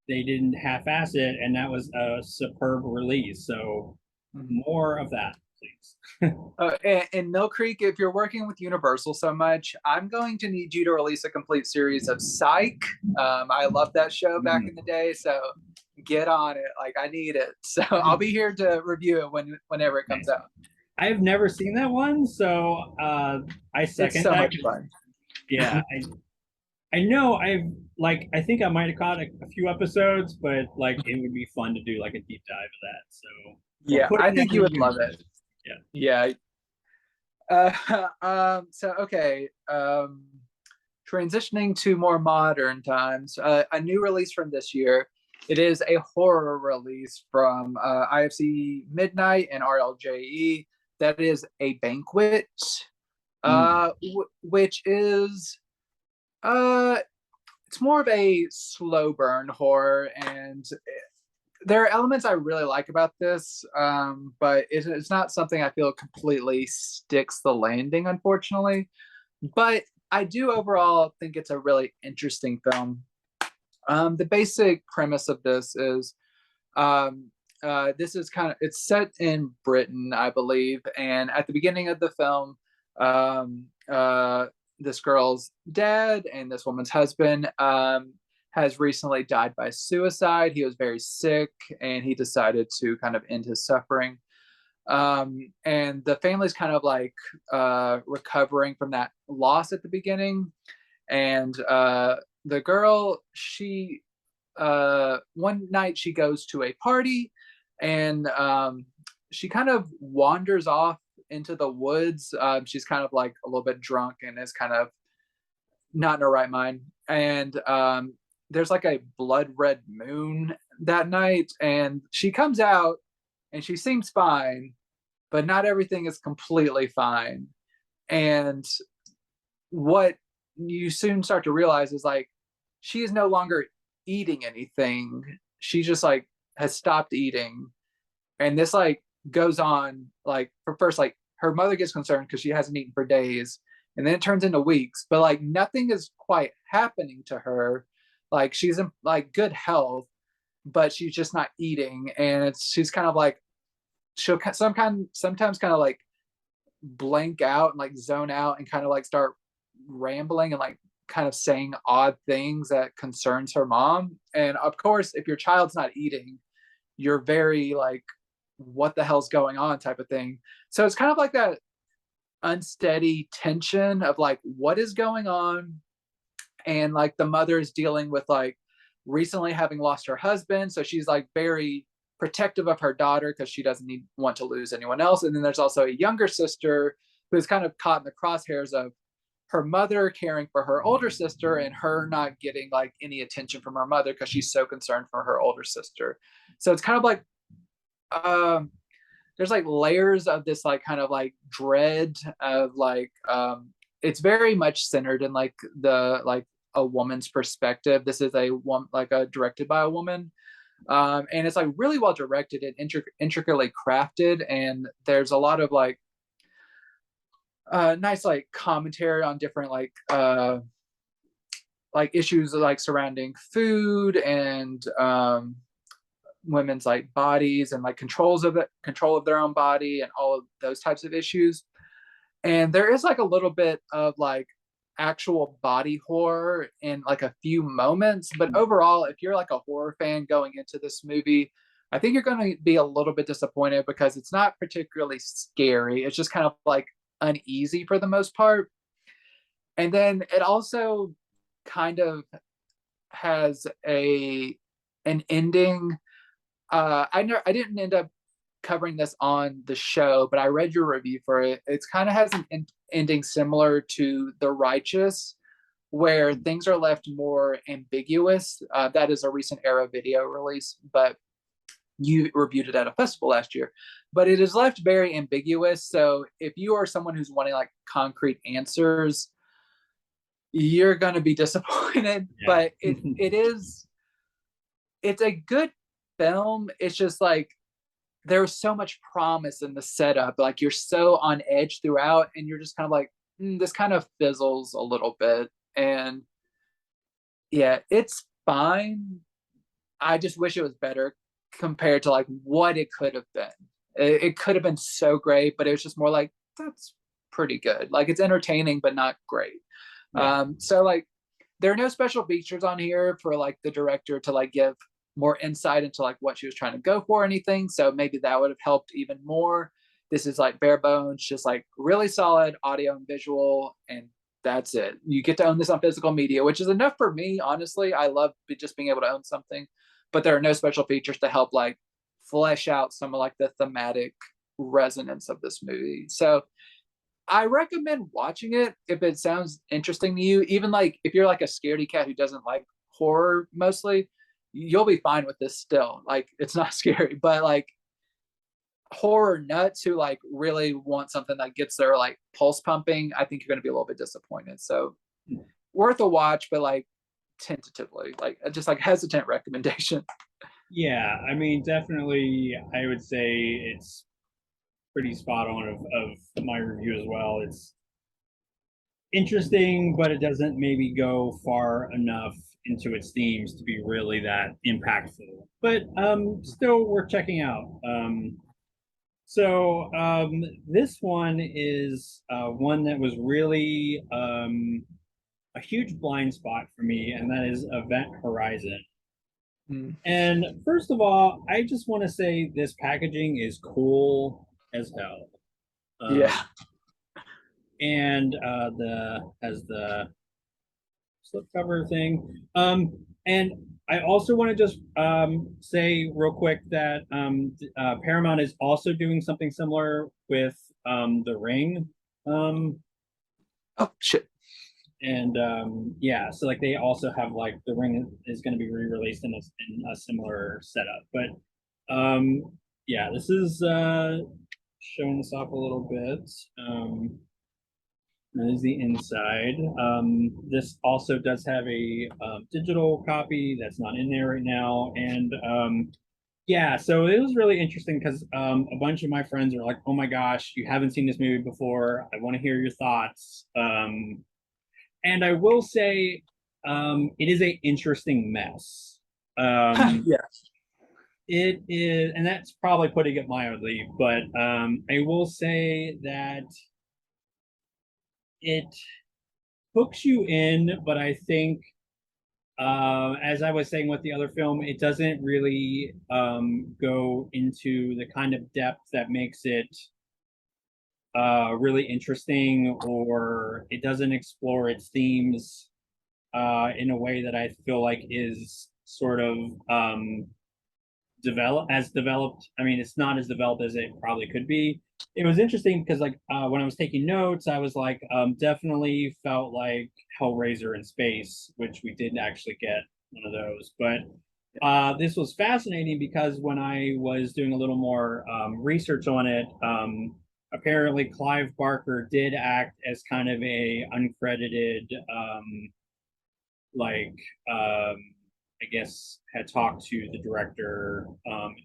they didn't half-ass it, and that was a superb release. So Mhm. more of that, please. And Mill Creek, if you're working with Universal so much, I'm going to need you to release a complete series of Psych. I loved that show back in the day, so get on it. Like, I need it. So I'll be here to review it whenever it comes Nice. out. I've never seen that one, so I It's second so that. much fun. Yeah, I know I think I might have caught a few episodes, but like it would be fun to do like a deep dive of that. So we'll Yeah, put I it in think the you would love universe. it. Yeah. Yeah. So okay. Transitioning to more modern times, a new release from this year. It is a horror release from IFC Midnight and RLJE. That is a Banquet, Mm. which is uh, it's more of a slow burn horror, and there are elements I really like about this, but it's not something I feel completely sticks the landing, unfortunately. But I do overall think it's a really interesting film. The basic premise of this is this is kind of it's set in Britain, I believe, and at the beginning of the film, um, uh, this girl's dad and this woman's husband has recently died by suicide. He was very sick, and he decided to kind of end his suffering. And the family's kind of like recovering from that loss at the beginning, and the girl, she one night she goes to a party, and she kind of wanders off into the woods. She's kind of like a little bit drunk and is kind of not in her right mind, and there's like a blood red moon that night, and she comes out and she seems fine, but not everything is completely fine. And what you soon start to realize is like she is no longer eating anything. She just like has stopped eating. And this like goes on like for first, like her mother gets concerned because she hasn't eaten for days. And then it turns into weeks, but like nothing is quite happening to her. Like she's in like good health, but she's just not eating. And she's kind of like sometimes kind of like blank out and like zone out and kind of like start rambling and like kind of saying odd things that concerns her mom. And of course, if your child's not eating, you're very like, what the hell's going on type of thing. So it's kind of like that unsteady tension of like what is going on, and like the mother is dealing with like recently having lost her husband, so she's like very protective of her daughter because she doesn't want to lose anyone else. And then there's also a younger sister who's kind of caught in the crosshairs of her mother caring for her older sister and her not getting like any attention from her mother because she's so concerned for her older sister. So it's kind of like there's like layers of this like kind of like dread of like it's very much centered in like the like a woman's perspective. This is a one like a directed by a woman, and it's like really well directed and intricately crafted, and there's a lot of like nice like commentary on different like issues like surrounding food and women's like bodies and like control of their own body and all of those types of issues. And there is like a little bit of like actual body horror in like a few moments, but overall, if you're like a horror fan going into this movie, I think you're going to be a little bit disappointed because it's not particularly scary. It's just kind of like uneasy for the most part. And then it also kind of has an ending. I didn't end up covering this on the show, but I read your review for it. It's kind of has an ending similar to The Righteous, where things are left more ambiguous. That is a recent Era video release, but you reviewed it at a festival last year. But it is left very ambiguous. So if you are someone who's wanting like concrete answers, you're going to be disappointed. Yeah. But it's a good film. It's just like there's so much promise in the setup. Like you're so on edge throughout, and you're just kind of like, this kind of fizzles a little bit. And yeah, it's fine. I just wish it was better compared to like what it could have been. It could have been so great, but it was just more like, that's pretty good. Like it's entertaining, but not great. Yeah. So like there are no special features on here for like the director to like give more insight into like what she was trying to go for or anything. So maybe that would have helped even more. This is like bare bones, just like really solid audio and visual, and that's it. You get to own this on physical media, which is enough for me, honestly. I love just being able to own something, but there are no special features to help like flesh out some of like the thematic resonance of this movie. So I recommend watching it if it sounds interesting to you. Even like if you're like a scaredy cat who doesn't like horror mostly, you'll be fine with this still. Like it's not scary, but like horror nuts who like really want something that gets their like pulse pumping, I think you're going to be a little bit disappointed. So worth a watch, but like tentatively, like just like hesitant recommendation. Yeah, I mean, definitely, I would say it's pretty spot on of my review as well. It's interesting, but it doesn't maybe go far enough into its themes to be really that impactful. But still worth checking out. So this one is one that was really a huge blind spot for me, and that is Event Horizon. And first of all, I just want to say this packaging is cool as hell. Yeah. And the slipcover thing. And I also want to just say real quick that Paramount is also doing something similar with The Ring. Oh shit. And yeah, so like they also have like The Ring is going to be re-released in a similar setup. But yeah, this is showing this off a little bit. That is the inside. This also does have a digital copy that's not in there right now. And yeah, so it was really interesting because a bunch of my friends are like, oh my gosh, you haven't seen this movie before. I want to hear your thoughts. And I will say it is an interesting mess. Yes. It is, and that's probably putting it mildly, but I will say that it hooks you in, but I think, as I was saying with the other film, it doesn't really go into the kind of depth that makes it really interesting, or it doesn't explore its themes in a way that I feel like is sort of developed. I mean, it's not as developed as it probably could be. It was interesting because like when I was taking notes, I was like, definitely felt like Hellraiser in space, which we did actually get one of those. But this was fascinating because when I was doing a little more research on it, apparently Clive Barker did act as kind of a uncredited like I guess had talked to the director and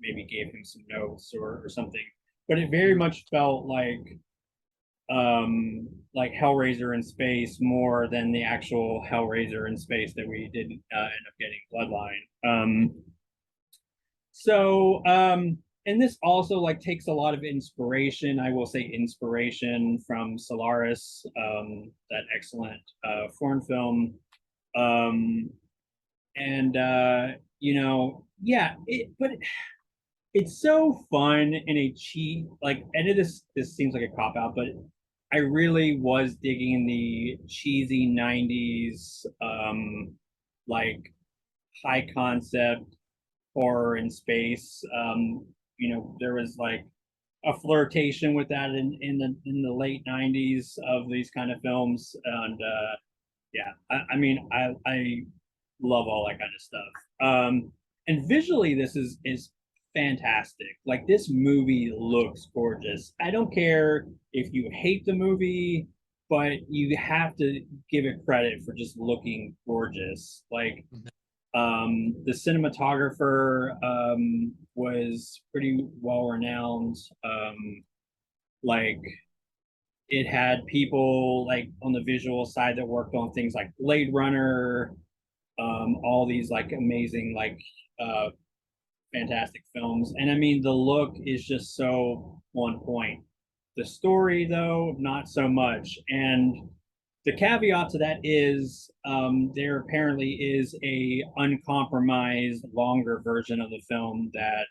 maybe gave him some notes or something. But it very much felt like Hellraiser in space more than the actual Hellraiser in space that we did end up getting Bloodline. And this also like takes a lot of inspiration. I will say inspiration from Solaris, that excellent foreign film. Um, and yeah, but it's so fun and a cheap like, and this seems like a cop out, but I really was digging the cheesy 90s like high concept horror in space. There was like a flirtation with that in the late 90s of these kind of films. And yeah, I mean I love all that kind of stuff. And visually this is fantastic. Like this movie looks gorgeous. I don't care if you hate the movie, but you have to give it credit for just looking gorgeous. Like the cinematographer was pretty well renowned. Like it had people like on the visual side that worked on things like Blade Runner, all these like amazing like uh, fantastic films. And I mean, the look is just so on point. The story, though, not so much. And the caveat to that is there apparently is a uncompromised longer version of the film that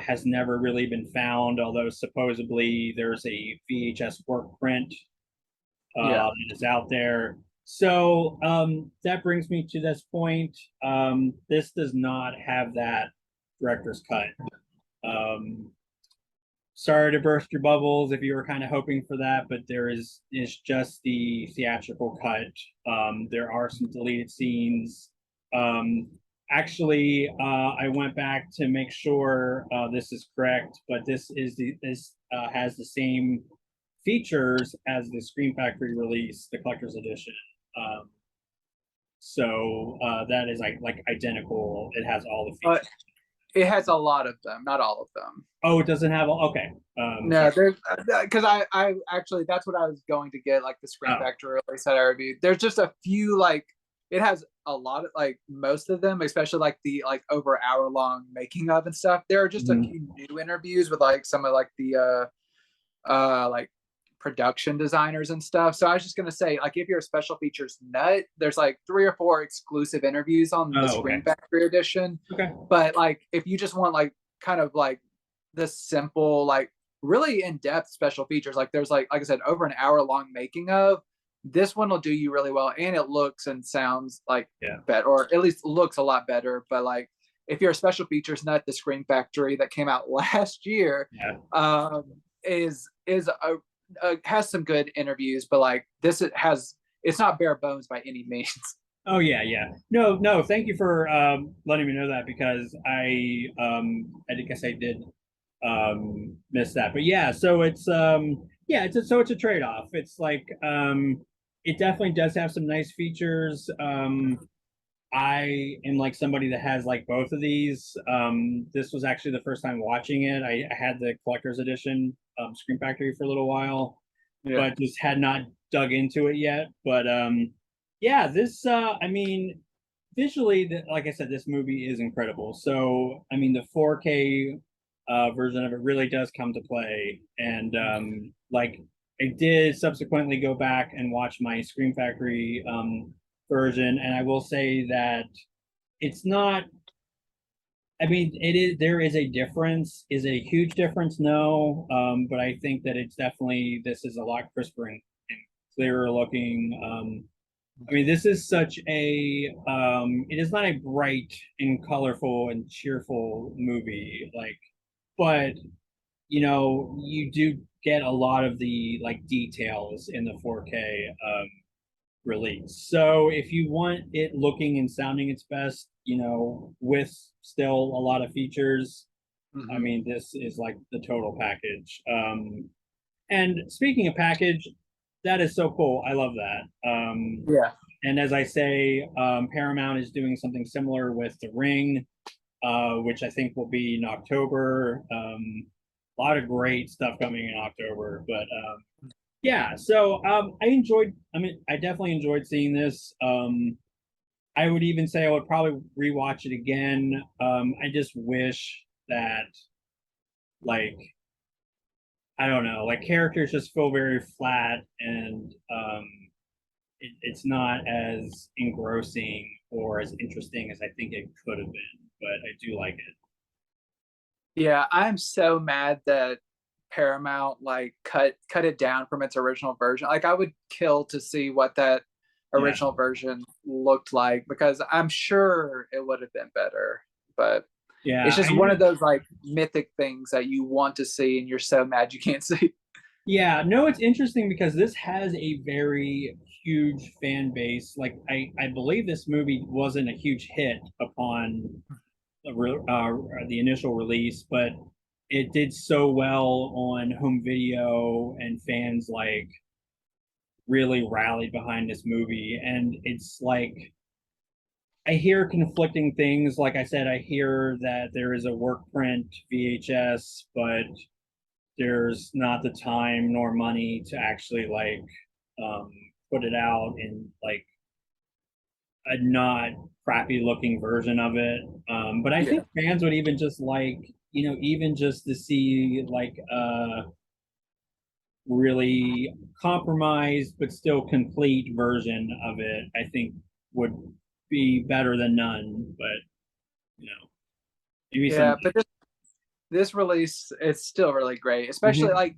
has never really been found, although supposedly there's a VHS work print Yeah. that is out there. So that brings me to this point. This does not have that director's cut. Um, Sorry to burst your bubbles if you were kind of hoping for that, but is just the theatrical cut. There are some deleted scenes. Um, Actually, I went back to make sure this is correct, but this has the same features as the Scream Factory release, the collector's edition. Um, that is like identical. It has all the But features. it has a lot of them, not all of them. Oh, it doesn't have all. Okay. No, Sorry. there's because I actually that's what I was going to get, like the Screen Oh, Factory release that I reviewed. There's just a few, like it has a lot of, like most of them, especially like the like over hour long making of and stuff. There are just a mhm. few new interviews with like some of like the like production designers and stuff. So I was just gonna say, like, if you're a special features nut, there's like 3 or 4 exclusive interviews on the Oh, Screen okay. Factory edition. Okay. But like, if you just want like kind of like the simple, like really in-depth special features, like there's like I said, over an hour long making of. This one will do you really well, and it looks and sounds like Yeah. better, or at least looks a lot better. But like, if you're a special features nut, the Screen Factory that came out last year Yeah. is has some good interviews, but like this it's not bare bones by any means. Oh yeah, yeah. No, no, thank you for letting me know that because I guess I did miss that. But yeah, so it's yeah, it's a trade-off. It's like it definitely does have some nice features. I am like somebody that has like both of these. This was actually the first time watching it. I had the collector's edition Screen Factory for a little while, Yeah. but just had not dug into it yet. But yeah, this I mean, visually, like I said, this movie is incredible. So I mean, the 4K version of it really does come to play, and like I did subsequently go back and watch my Screen Factory version, and I will say that it's not I mean, it is there is a difference. Is it a huge difference? No. But I think that it's definitely this is a lot crisper and clearer looking. I mean, this is such a it is not a bright and colorful and cheerful movie, like, but you do get a lot of the like details in the 4K release. So if you want it looking and sounding its best, with still a lot of features, I Hmm. mean, this is like the total package. And speaking of package, that is so cool. I love that. Yeah. And as I say, Paramount is doing something similar with The Ring, which I think will be in October. A lot of great stuff coming in October, but yeah. So I enjoyed. I mean, I definitely enjoyed seeing this. I would even say I would probably rewatch it again. I just wish that, like, I don't know, like characters just feel very flat, and it's not as engrossing or as interesting as I think it could have been. But I do like it. Yeah, I'm so mad that Paramount like cut it down from its original version. Like I would kill to see what that Yeah, original version looked like because I'm sure it would have been better. But it's yeah. just one of those like mythic things that you want to see and you're so mad you can't see. Yeah, no, it's interesting because this has a very huge fan base. Like, I believe this movie wasn't a huge hit upon the initial release, but it did so well on home video, and fans like really rallied behind this movie. And it's like I hear conflicting things. Like I said, I hear that there is a work print VHS, but there's not the time nor money to actually like um, put it out in like a not crappy looking version of it. But I Yeah. think fans would even just like, even just to see like a really compromised but still complete version of it, I think would be better than none. But you know, maybe Yeah, someday. but this release it's still really great, especially Mhm. like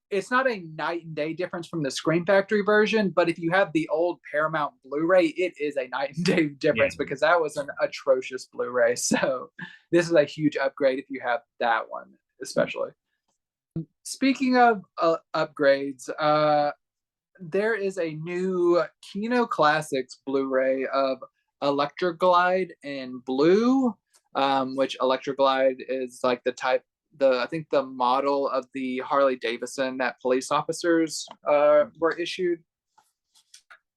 it's not a night and day difference from the Scream Factory version, but if you have the old Paramount Blu-ray, it is a night and day Yeah. difference because that was an atrocious Blu-ray. So this is a huge upgrade if you have that one, especially. Speaking of upgrades, there is a new Kino Classics Blu-ray of Electra Glide in blue, which Electra Glide is like the type, the I think the model of the Harley Davidson that police officers were issued.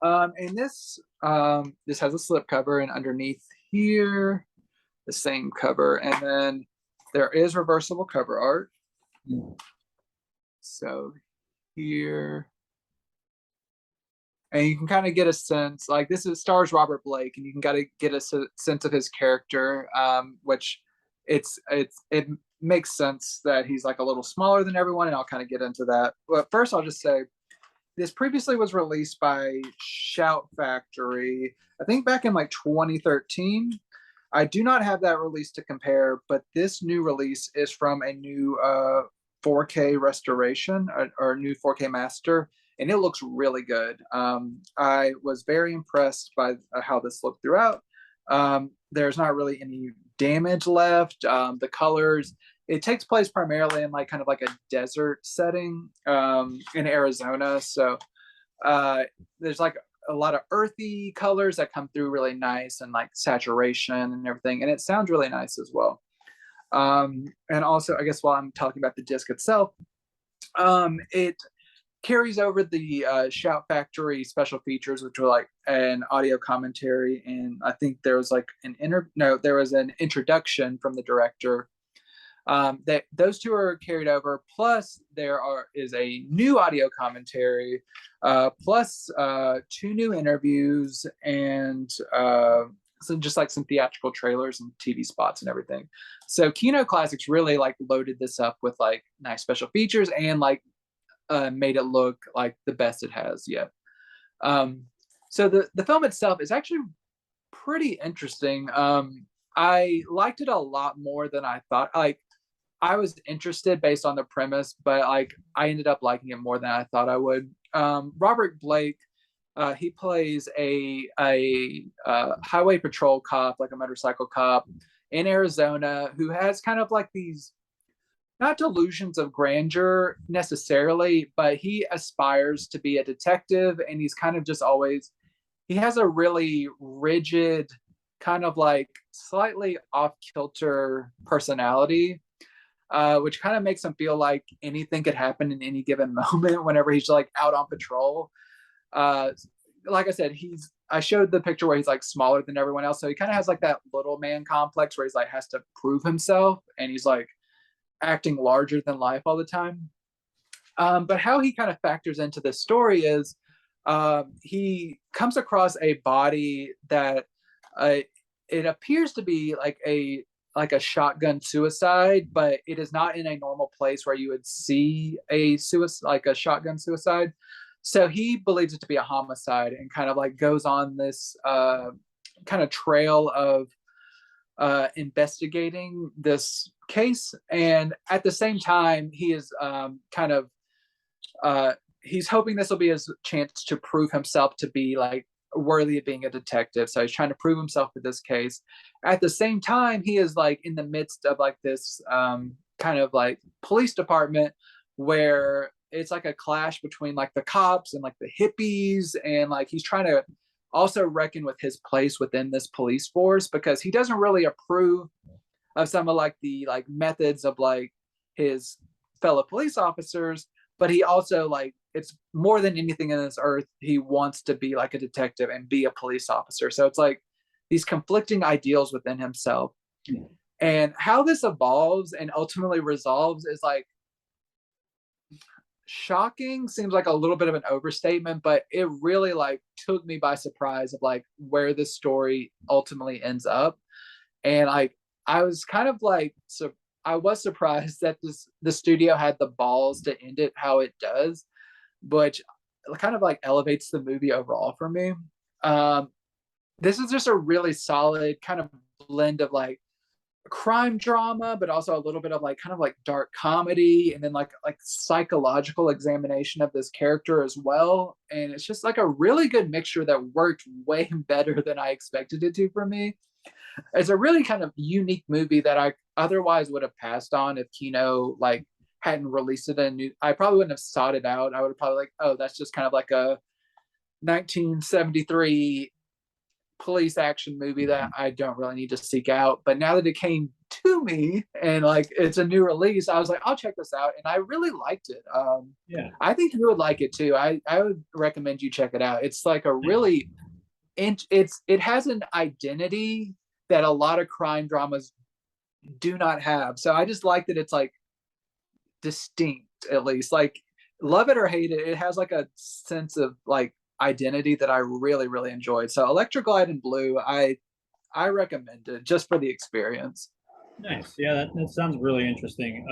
And this has a slip cover, and underneath here the same cover, and then there is reversible cover art. So here and you can kind of get a sense like this is stars Robert Blake, and you can kind of get a sense of his character, which it makes sense that he's like a little smaller than everyone, and I'll kind of get into that. But first, I'll just say this previously was released by Shout Factory, I think back in like 2013. I do not have that release to compare, but this new release is from a new 4K restoration or new 4K master, and it looks really good. I was very impressed by how this looked throughout. There's not really any damage left. The colors, it takes place primarily in like kind of like a desert setting in Arizona. So uh, there's like a lot of earthy colors that come through really nice and like saturation and everything. And it sounds really nice as well. And also, I guess while I'm talking about the disc itself, it carries over the Shout Factory special features, which were like an audio commentary, and I think there was like there was an introduction from the director. That those two are carried over. Plus, is a new audio commentary, plus two new interviews, and just like some theatrical trailers and TV spots and everything. So Kino Classics really like loaded this up with like nice special features and like made it look like the best it has yet. So the film itself is actually pretty interesting. I liked it a lot more than I thought. Like, I was interested based on the premise, but like I ended up liking it more than I thought I would. Robert Blake, he plays a highway patrol cop, like a motorcycle cop in Arizona, who has kind of like these not delusions of grandeur necessarily, but he aspires to be a detective, and he's kind of just always he has a really rigid, kind of like slightly off kilter personality, which kind of makes him feel like anything could happen in any given moment whenever he's like out on patrol. Uh, like I said, I showed the picture where he's like smaller than everyone else, so he kind of has like that little man complex where he's like has to prove himself, and he's like acting larger than life all the time. But how he kind of factors into this story is he comes across a body that uh, it appears to be like a shotgun suicide, but it is not in a normal place where you would see a suicide like a shotgun suicide. So he believes it to be a homicide and kind of like goes on this kind of trail of investigating this case. And at the same time, he is kind of he's hoping this will be his chance to prove himself to be like worthy of being a detective. So he's trying to prove himself with this case. At the same time, he is like in the midst of like this kind of like police department where it's like a clash between like the cops and like the hippies, and like he's trying to also reckon with his place within this police force because he doesn't really approve of some of like the like methods of like his fellow police officers, but he also like it's more than anything in this earth he wants to be like a detective and be a police officer. So it's like these conflicting ideals within himself, and how this evolves and ultimately resolves is like shocking seems like a little bit of an overstatement, but it really like took me by surprise of like where this story ultimately ends up. And like I was kind of like so I was surprised that the studio had the balls to end it how it does, which kind of like elevates the movie overall for me. This is just a really solid kind of blend of like crime drama, but also a little bit of like kind of like dark comedy, and then like psychological examination of this character as well. And it's just like a really good mixture that worked way better than I expected it to for me. It's a really kind of unique movie that I otherwise would have passed on if Kino like hadn't released it in new. I probably wouldn't have sought it out. I would have probably like, oh, that's just kind of like a 1973 police action movie that I don't really need to seek out. But now that it came to me and like it's a new release, I was like, I'll check this out, and I really liked it. Yeah. I think you would like it too. I would recommend you check it out. It's like a really it has an identity that a lot of crime dramas do not have. So I just like that it's like distinct, at least. Like love it or hate it, it has like a sense of like identity that I really, really enjoyed. So Electra Glide and Blue, I recommend it just for the experience. Nice. Yeah, that sounds really interesting.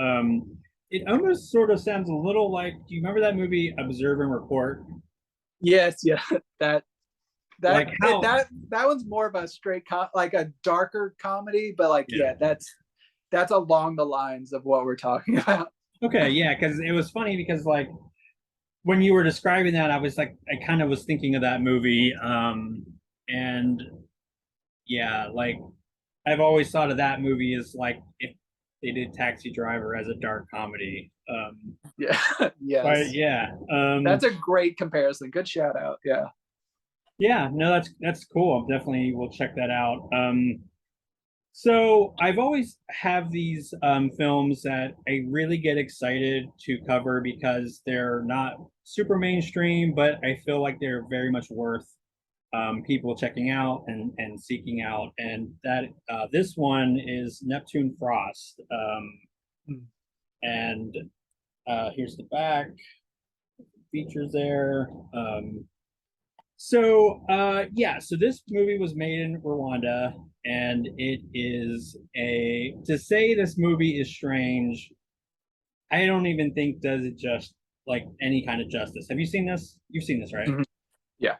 It almost sort of sounds a little like, do you remember that movie Observe and Report? Yes, yeah. That Like how that one's more of a straight like a darker comedy, but like yeah. that's along the lines of what we're talking about. Okay, yeah, because it was funny because like when you were describing that, I was like I kind of was thinking of that movie. And yeah, like I've always thought of that movie as like if they did Taxi Driver as a dark comedy. Yeah. But Yes. yeah, That's a great comparison. Good shout out. Yeah. yeah, no, that's cool. Definitely will check that out. So I've always have these films that I really get excited to cover because they're not super mainstream, but I feel like they're very much worth people checking out and seeking out. And that this one is Neptune Frost. And here's the back features there. So this movie was made in Rwanda, and it is a to say this movie is strange, I don't even think does it just like any kind of justice. Have you seen this? You've seen this, right? Mhm. Yeah.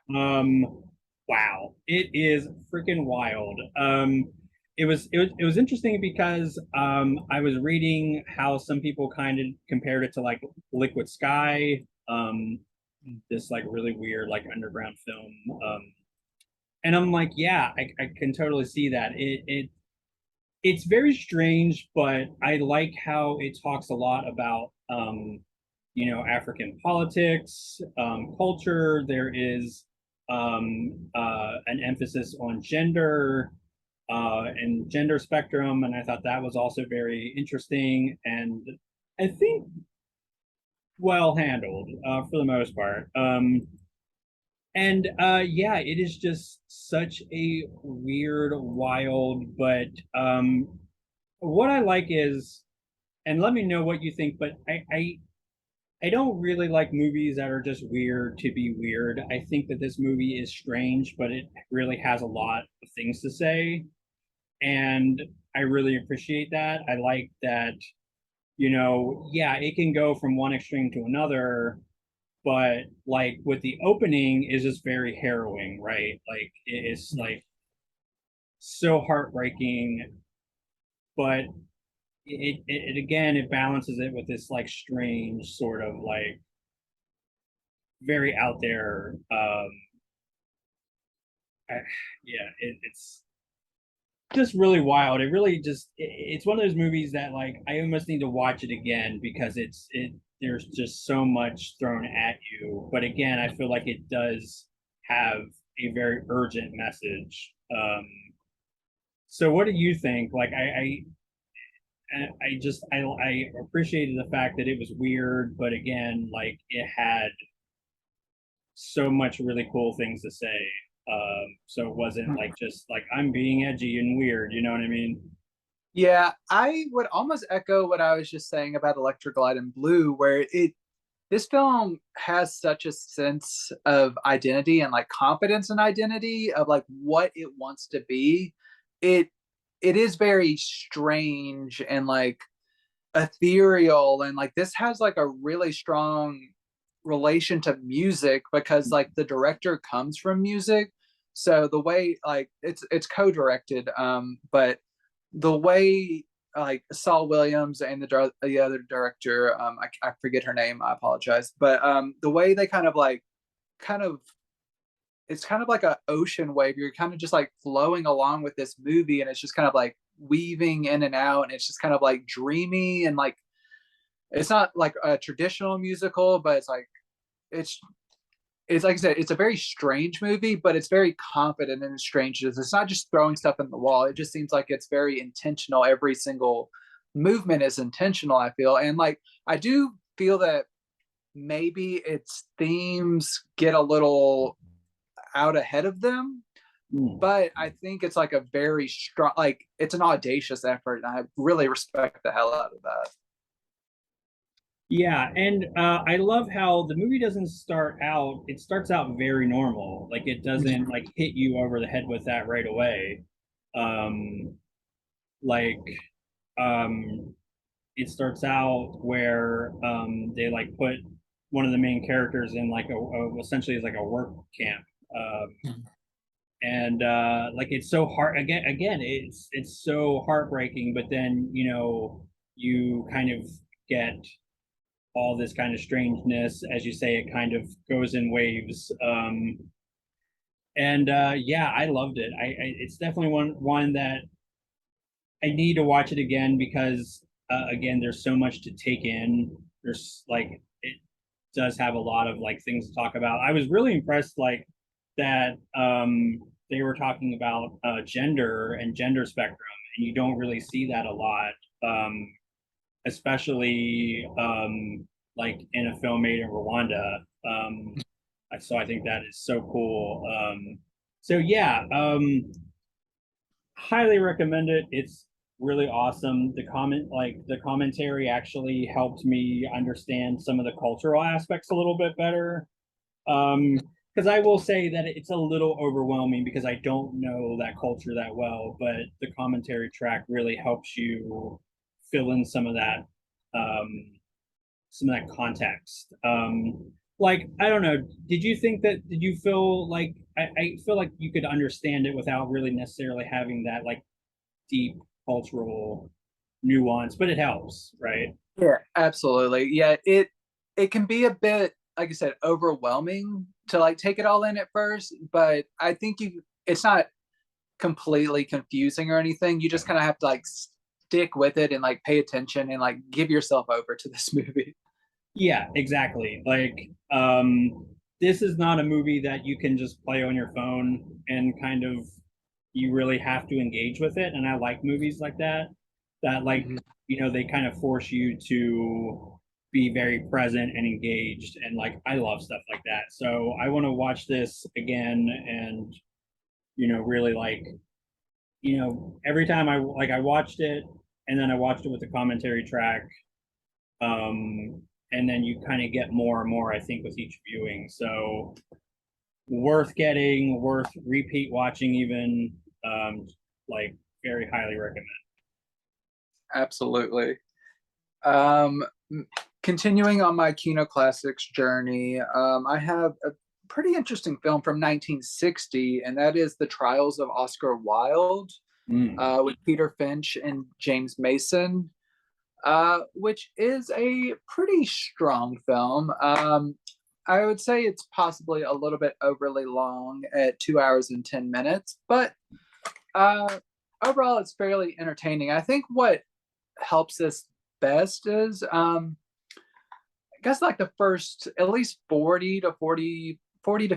Wow. It is freaking wild. it was interesting because I was reading how some people kind of compared it to like Liquid Sky, this like really weird like underground film. And I'm like, yeah, I can totally see that. It's very strange, but I like how it talks a lot about African politics, culture. There is an emphasis on gender and gender spectrum, and I thought that was also very interesting and I think well handled for the most part. And yeah, it is just such a weird, wild, but what I like is, and let me know what you think, but I don't really like movies that are just weird to be weird. I think that this movie is strange, but it really has a lot of things to say. And I really appreciate that. I like that, yeah, it can go from one extreme to another, but like with the opening is just very harrowing, right? Like it's like so heartbreaking, but it again it balances it with this like strange sort of like very out there I, yeah it's just really wild. It really just it's one of those movies that like I almost need to watch it again because it there's just so much thrown at you. But again, I feel like it does have a very urgent message. So what do you think? Like I appreciated the fact that it was weird, but again, like it had so much really cool things to say. So it wasn't like just like I'm being edgy and weird, you know what I mean? Yeah, I would almost echo what I was just saying about Electra Glide and Blue, where it this film has such a sense of identity and like confidence in identity of like what it wants to be. It it is very strange and like ethereal, and like this has like a really strong relation to music because like the director comes from music. So the way like it's co-directed, but the way like Saul Williams and the other director, I forget her name, I apologize, but the way they kind of it's kind of like an ocean wave. You're kind of just like flowing along with this movie, and it's just kind of like weaving in and out, and it's just kind of like dreamy and like it's not like a traditional musical, but it's it's like I said, it's a very strange movie, but it's very confident in its strangeness. It's not just throwing stuff in the wall. It just seems like it's very intentional. Every single movement is intentional, I feel. And like I do feel that maybe its themes get a little out ahead of them, Mm. but I think it's like a very strong, like it's an audacious effort, and I really respect the hell out of that. Yeah, and I love how the movie doesn't start out, it starts out very normal. Like it doesn't like hit you over the head with that right away. Um like um it starts out where they like put one of the main characters in like essentially is like a work camp. And like it's so hard again it's so heartbreaking, but then you kind of get all this kind of strangeness, as you say, it kind of goes in waves. And yeah, I loved it. It's definitely one that I need to watch it again because again, there's so much to take in. There's like it does have a lot of like things to talk about. I was really impressed like that they were talking about gender and gender spectrum, and you don't really see that a lot. Especially like in a film made in Rwanda. So I think that is so cool. So yeah, highly recommend it. It's really awesome. The commentary actually helped me understand some of the cultural aspects a little bit better. Because I will say that it's a little overwhelming because I don't know that culture that well, but the commentary track really helps you fill in um, some of that context. Like I don't know, did you feel like I feel like you could understand it without really necessarily having that like deep cultural nuance, but it helps, right? Yeah, absolutely. Yeah, it can be a bit, like I said, overwhelming to like take it all in at first, but I think you it's not completely confusing or anything. You just kind of have to like stick with it and like pay attention and like give yourself over to this movie. Yeah, exactly. Like, this is not a movie that you can just play on your phone and kind of, you really have to engage with it. And I like movies like that, that like, Mhm. they kind of force you to be very present and engaged. And like, I love stuff like that. So I want to watch this again and, really like, every time I watched it and then I watched it with the commentary track. And then you kind of get more and more, I think, with each viewing. So worth getting, worth repeat watching, even, like, very highly recommend. Absolutely. Um, Continuing on my Kino Classics journey, I have a pretty interesting film from 1960, and that is The Trials of Oscar Wilde, Mm. with Peter Finch and James Mason, which is a pretty strong film. I would say it's possibly a little bit overly long at 2 hours and 10 minutes, but uh, overall, it's fairly entertaining. I think what helps this best is I guess like the first at least 40 to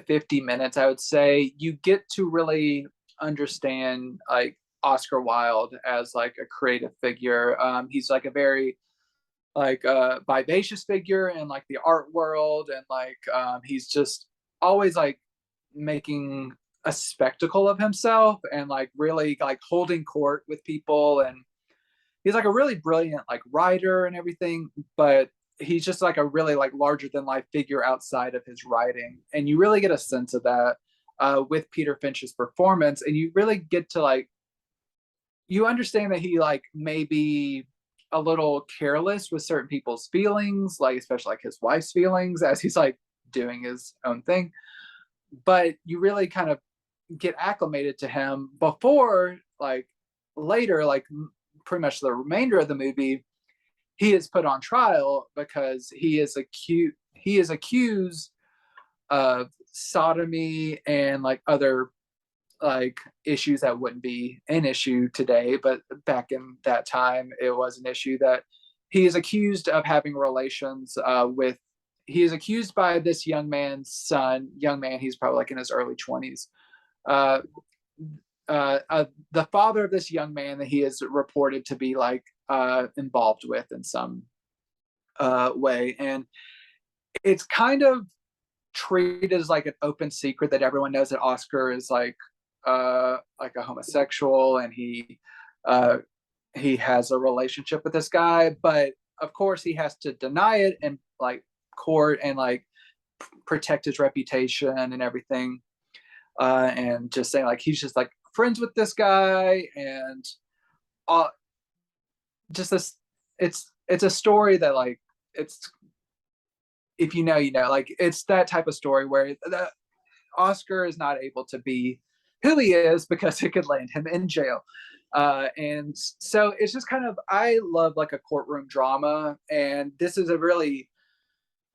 50 minutes, I would say you get to really understand like Oscar Wilde as like a creative figure. He's like a very like vivacious figure in like the art world, and like he's just always like making a spectacle of himself and like really like holding court with people, and he's like a really brilliant like writer and everything, but he's just like a really like larger than life figure outside of his writing, and you really get a sense of that with Peter Finch's performance, and you really get to like you understand that he like may be a little careless with certain people's feelings, like especially like his wife's feelings as he's like doing his own thing, but you really kind of get acclimated to him before like later like pretty much the remainder of the movie he is put on trial because he is accused of sodomy and like other like issues that wouldn't be an issue today, but back in that time it was an issue that he is accused of having relations with. He is accused by this young man's son, young man, he's probably like in his early 20s, uh, the father of this young man that he is reported to be like involved with in some way, and it's kind of treated as like an open secret that everyone knows that Oscar is like a homosexual, and he has a relationship with this guy, but of course he has to deny it in like court and like protect his reputation and everything, and just saying like he's just like friends with this guy, and uh, just this it's a story that like it's if you know you know, like it's that type of story where the Oscar is not able to be who he is because it could land him in jail. And so it's just kind of, I love like a courtroom drama. And this is a really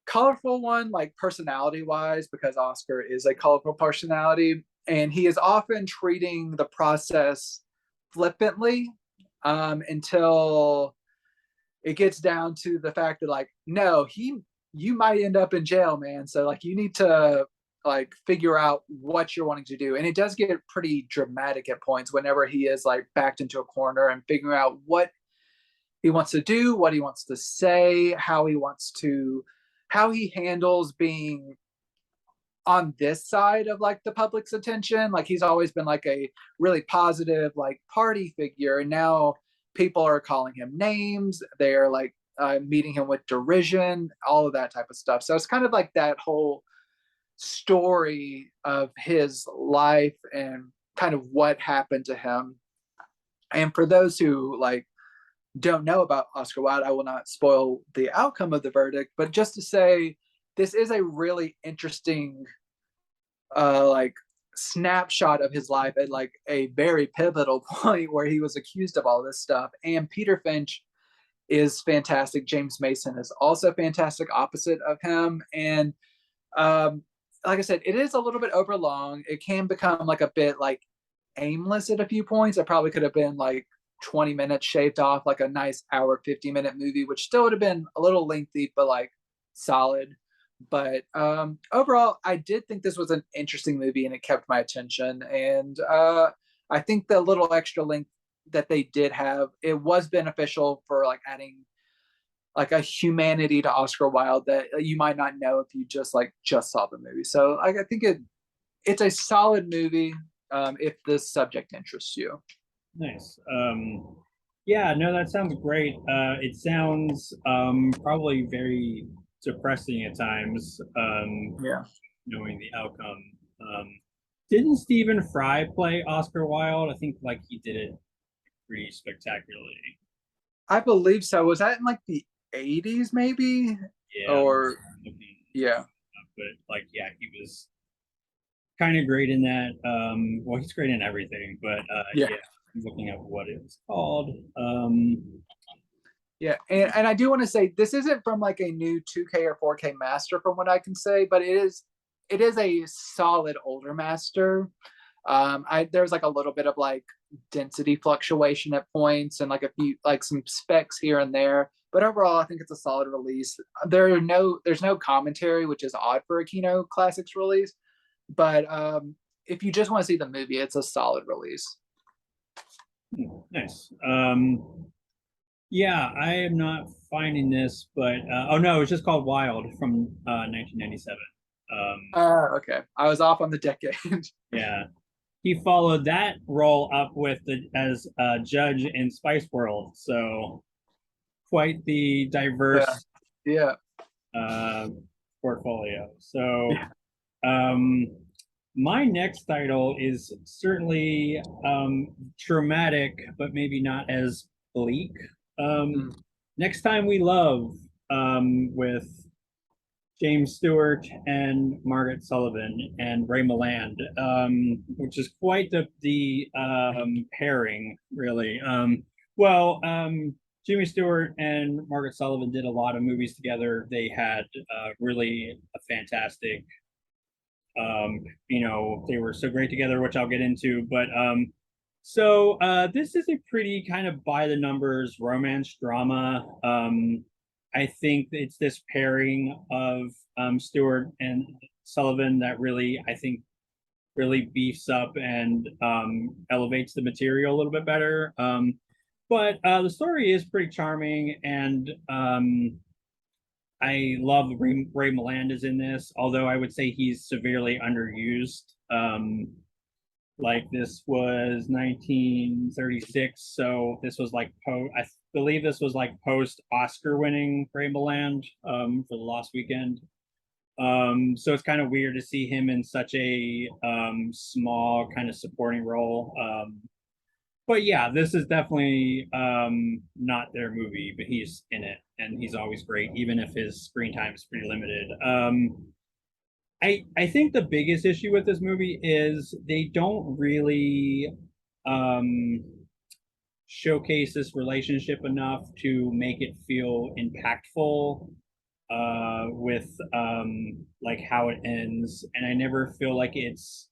colorful one, like personality wise, because Oscar is a colorful personality. And he is often treating the process flippantly until it gets down to the fact that like, no, you might end up in jail, man. So like you need to like figure out what you're wanting to do. And it does get pretty dramatic at points whenever he is like backed into a corner and figuring out what he wants to do, what he wants to say, how he handles being on this side of like the public's attention. Like he's always been like a really positive like party figure, and now people are calling him names. They're like meeting him with derision, all of that type of stuff. So it's kind of like that whole story of his life and kind of what happened to him. And for those who like don't know about Oscar Wilde, I will not spoil the outcome of the verdict, but just to say this is a really interesting like snapshot of his life at like a very pivotal point where he was accused of all this stuff. And Peter Finch is fantastic. James Mason is also fantastic opposite of him. And like I said, it is a little bit overlong. It can become like a bit like aimless at a few points. It probably could have been like 20 minutes shaved off, like a nice hour, 50-minute movie, which still would have been a little lengthy, but like solid. But overall, I did think this was an interesting movie and it kept my attention. And I think the little extra length that they did have, it was beneficial for like adding like a humanity to Oscar Wilde that you might not know if you just saw the movie. So I think it's a solid movie if this subject interests you. Nice. Yeah, no, that sounds great. It sounds probably very depressing at times, Yeah. knowing the outcome. Didn't Stephen Fry play Oscar Wilde? I think like he did it pretty spectacularly. I believe so. Was that in like the 80s maybe? Yeah, Or yeah. but like yeah, he was kind of great in that. Well, he's great in everything, but Yeah. yeah, I'm looking at what it was called. Yeah, and I do want to say this isn't from like a new 2K or 4K master from what I can say, but it is a solid older master. There's like a little bit of like density fluctuation at points and like a few like some specs here and there, but overall I think it's a solid release. There's no commentary, which is odd for a Kino Classics release, but if you just want to see the movie, it's a solid release. Nice. Yeah, I am not finding this, but oh no, it's just called Wilde from 1997. Okay, I was off on the decade. Yeah, he followed that role up with as a judge in Spice World, so quite the diverse Yeah. uh, portfolio. So, Yeah. my next title is certainly traumatic, but maybe not as bleak. Next Time We Love, with James Stewart and Margaret Sullivan and Ray Milland, which is quite the pairing, really. Jimmy Stewart and Margaret Sullivan did a lot of movies together. They had really a fantastic, they were so great together, which I'll get into. But this is a pretty kind of by the numbers romance drama. I think it's this pairing of Stewart and Sullivan that really, I think, really beefs up and elevates the material a little bit better. But the story is pretty charming, and I love Ray Milland is in this, although I would say he's severely underused. Like this was 1936, so this was like I believe this was like post Oscar winning Ray Milland for The Lost Weekend. So it's kind of weird to see him in such a small kind of supporting role. But yeah, this is definitely not their movie, but he's in it and he's always great, even if his screen time is pretty limited. I think the biggest issue with this movie is they don't really showcase this relationship enough to make it feel impactful with like how it ends, and I never feel like it's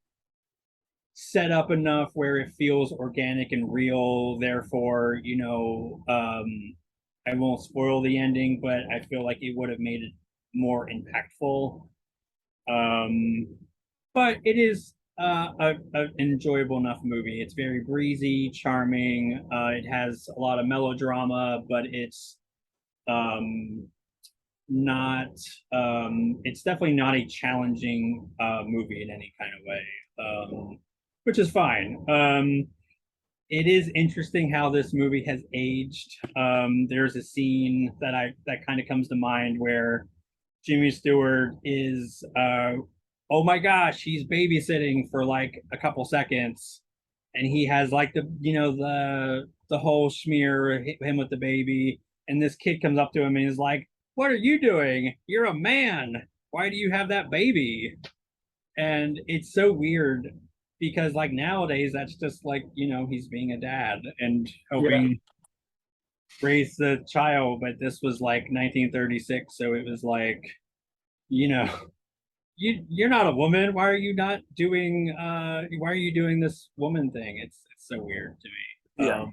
set up enough where it feels organic and real. Therefore, I won't spoil the ending, but I feel like it would have made it more impactful. But it is an enjoyable enough movie. It's very breezy, charming. It has a lot of melodrama, but it's not. It's definitely not a challenging movie in any kind of way, which is fine. It is interesting how this movie has aged. There's a scene that kind of comes to mind where Jimmy Stewart is oh my gosh, he's babysitting for like a couple seconds, and he has like the whole smear him with the baby, and this kid comes up to him and he's like, "What are you doing? You're a man. Why do you have that baby?" And it's so weird because like nowadays that's just like, he's being a dad and Yeah. helping raise the child, but this was like 1936, so it was like, you know, you're not a woman. Why are you doing this woman thing? It's so weird to me. Yeah.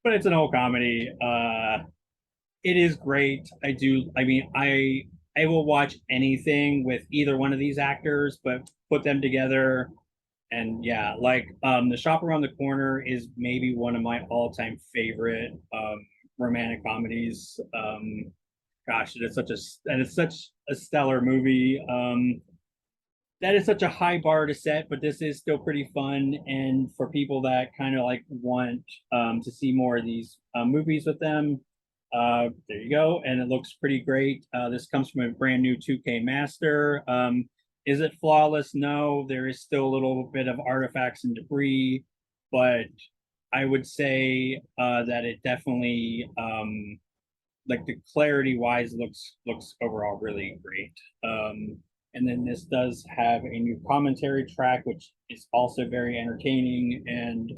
But it's an old comedy. It is great. I mean, I will watch anything with either one of these actors, but put them together and yeah, like The Shop Around the Corner is maybe one of my all-time favorite romantic comedies. Gosh, that is such a stellar movie. That is such a high bar to set, but this is still pretty fun. And for people that kind of like want to see more of these movies with them, there you go. And it looks pretty great. This comes from a brand new 2K master. Is it flawless? No, there is still a little bit of artifacts and debris, but I would say that it definitely, like the clarity wise, looks overall really great. And then this does have a new commentary track, which is also very entertaining. And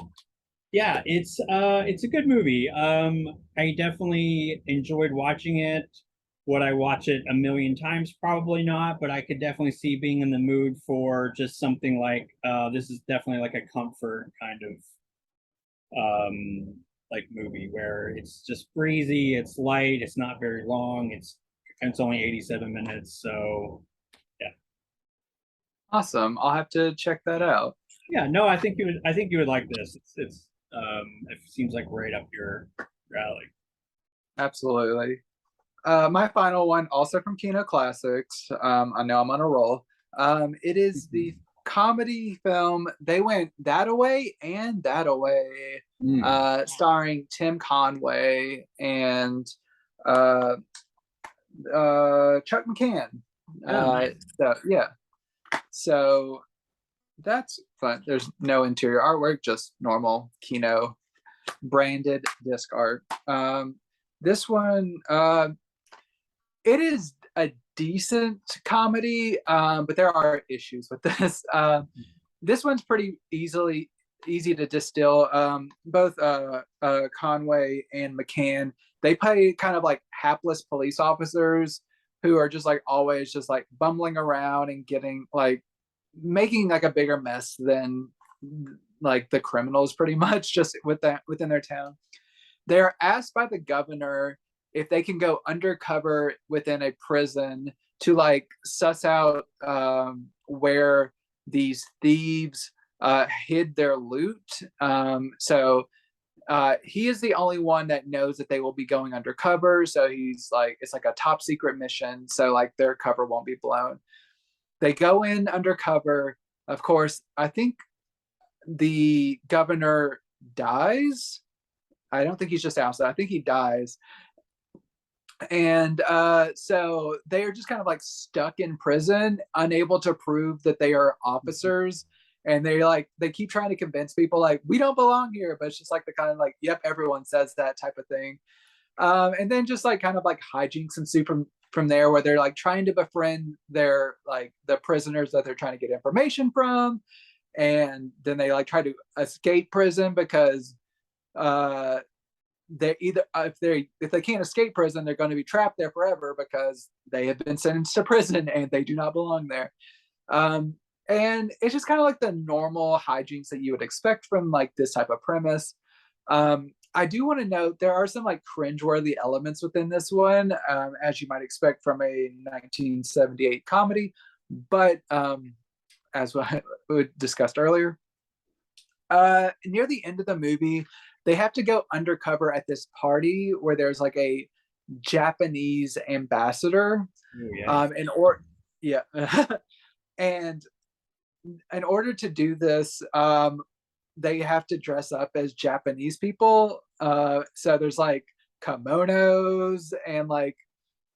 yeah, it's a good movie. I definitely enjoyed watching it. Would I watch it a million times? Probably not, but I could definitely see being in the mood for just something like this is definitely like a comfort kind of like movie where it's just breezy, it's light, it's not very long, it's only 87 minutes, so yeah. Awesome. I'll have to check that out. Yeah, no, I think you would like this. It's it seems like right up your alley. Absolutely. My final one, also from Kino Classics. I know I'm on a roll. It is the comedy film They Went That Away and That Away, starring Tim Conway and uh, Chuck McCann. Nice. So yeah, so that's fun. There's no interior artwork, just normal Kino branded disc art. This one, it is a decent comedy, but there are issues with this. This one's pretty easy to distill. Both Conway and McCann, they play kind of like hapless police officers who are just like always just like bumbling around and getting like making like a bigger mess than like the criminals pretty much just with that within their town. They're asked by the governor if they can go undercover within a prison to like suss out where these thieves hid their loot. So he is the only one that knows that they will be going undercover. So he's like, it's like a top secret mission. So like their cover won't be blown. They go in undercover. Of course, I think the governor dies. I don't think he's just ousted. I think he dies. And so they are just kind of like stuck in prison, unable to prove that they are officers. And they keep trying to convince people like we don't belong here, but it's just like the kind of like, yep, everyone says that type of thing. And then just like kind of like hijinks ensue from there, where they're like trying to befriend their like the prisoners that they're trying to get information from, and then they like try to escape prison because they either if they can't escape prison, they're going to be trapped there forever because they have been sentenced to prison and they do not belong there. And it's just kind of like the normal hijinks that you would expect from like this type of premise. I do want to note there are some like cringeworthy elements within this one, as you might expect from a 1978 comedy. But as we discussed earlier, near the end of the movie, they have to go undercover at this party where there's like a Japanese ambassador. Ooh, yeah. Yeah, and in order to do this, they have to dress up as Japanese people. So there's like kimonos and like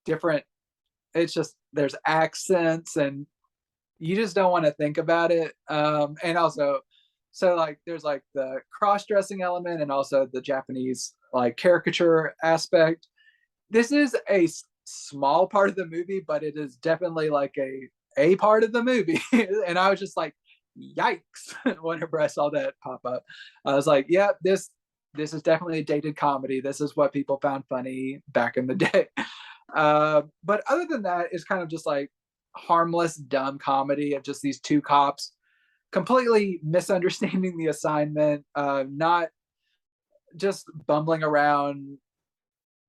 different. It's just there's accents and you just don't want to think about it. And also, so like there's like the cross-dressing element and also the Japanese like caricature aspect. This is a small part of the movie, but it is definitely like a part of the movie. And I was just like, yikes whenever I saw that pop up. I was like, yeah, this is definitely a dated comedy. This is what people found funny back in the day. But other than that, it's kind of just like harmless, dumb comedy of just these two cops completely misunderstanding the assignment, not just bumbling around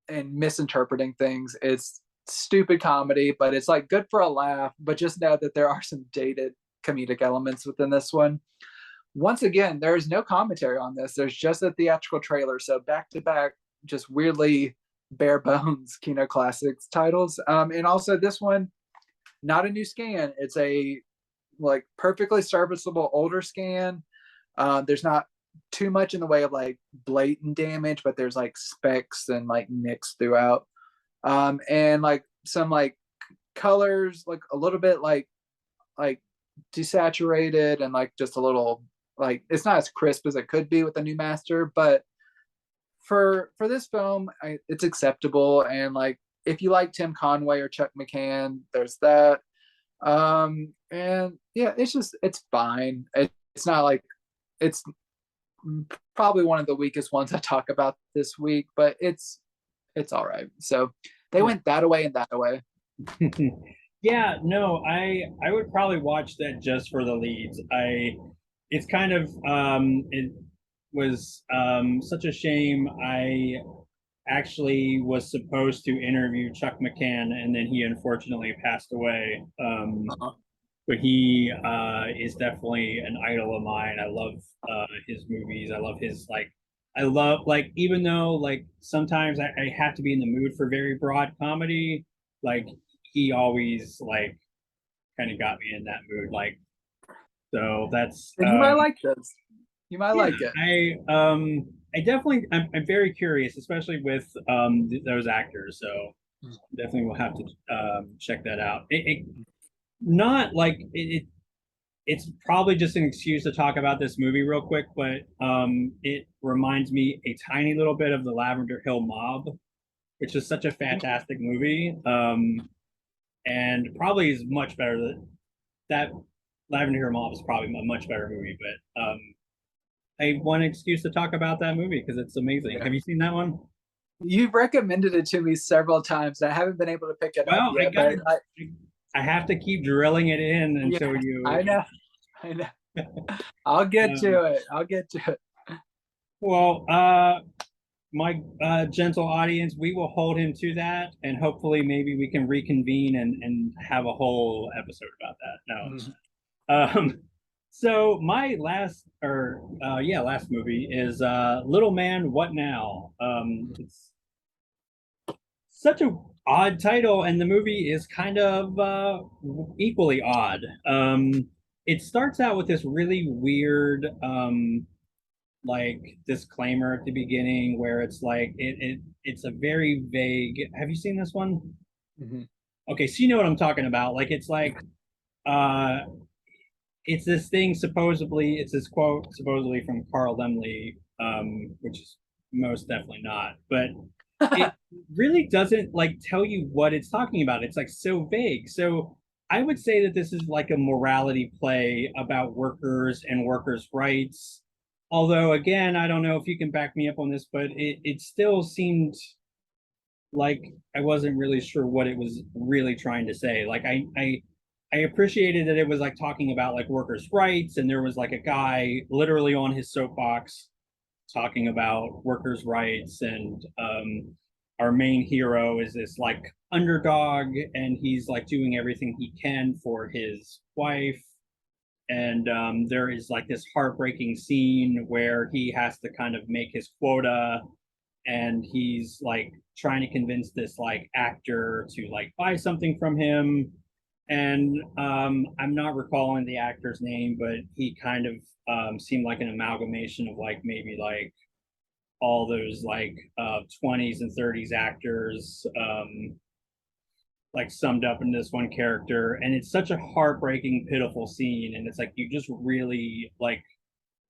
and misinterpreting things. It's stupid comedy, but it's like good for a laugh. But just know that there are some dated comedic elements within this one. Once again, there is no commentary on this. There's just a theatrical trailer. So back to back, just weirdly bare bones Kino Classics titles. And also this one, not a new scan. It's a like perfectly serviceable older scan. There's not too much in the way of like blatant damage, but there's like specks and like nicks throughout. And like some like colors, like a little bit like desaturated and like just a little like it's not as crisp as it could be with the new master, but for this film, it's acceptable. And like if you like Tim Conway or Chuck McCann, there's that. And yeah, it's fine. It's not like it's probably one of the weakest ones I talk about this week, but it's all right. So they went that away and that away. Yeah, no, I would probably watch that just for the leads. It's kind of it was such a shame. I actually was supposed to interview Chuck McCann, and then he unfortunately passed away. Uh-huh. But he is definitely an idol of mine. I love his movies. I love his like. I love like even though like sometimes I have to be in the mood for very broad comedy. Like he always like kind of got me in that mood. Like so that's And you might like this. You might yeah. like it. I definitely I'm very curious, especially with those actors. So definitely will have to check that out. It not like it's probably just an excuse to talk about this movie real quick, but it reminds me a tiny little bit of the Lavender Hill Mob, which is such a fantastic movie, and probably is much better than that. Lavender Hill Mob is probably a much better movie, but I want an excuse to talk about that movie because it's amazing. Yeah. Have you seen that one? You've recommended it to me several times. I haven't been able to pick it up Well, yet, but I have to keep drilling it in yeah, until you. I know. I know. I'll get to it. I'll get to it. Well, my gentle audience, we will hold him to that, and hopefully, maybe we can reconvene and have a whole episode about that. No, so my last or last movie is Little Man, What Now? It's such a odd title, and the movie is kind of equally odd. It starts out with this really weird like disclaimer at the beginning where it's like it's a very vague. Have you seen this one? Mm-hmm. Okay, so you know what I'm talking about. Like it's like uh it's this thing supposedly it's this quote supposedly from Carl Lemley, which is most definitely not, but it really doesn't like tell you what it's talking about. It's like so vague. So I would say that this is like a morality play about workers and workers' rights. Although again, I don't know if you can back me up on this, but it still seemed like I wasn't really sure what it was really trying to say. Like I appreciated that it was like talking about like workers' rights, and there was like a guy literally on his soapbox talking about workers' rights, and our main hero is this like underdog, and he's like doing everything he can for his wife. And there is like this heartbreaking scene where he has to kind of make his quota, and he's like trying to convince this like actor to like buy something from him. And I'm not recalling the actor's name, but he kind of seemed like an amalgamation of like maybe like all those like 20s and 30s actors like summed up in this one character. And it's such a heartbreaking, pitiful scene, and it's like you just really like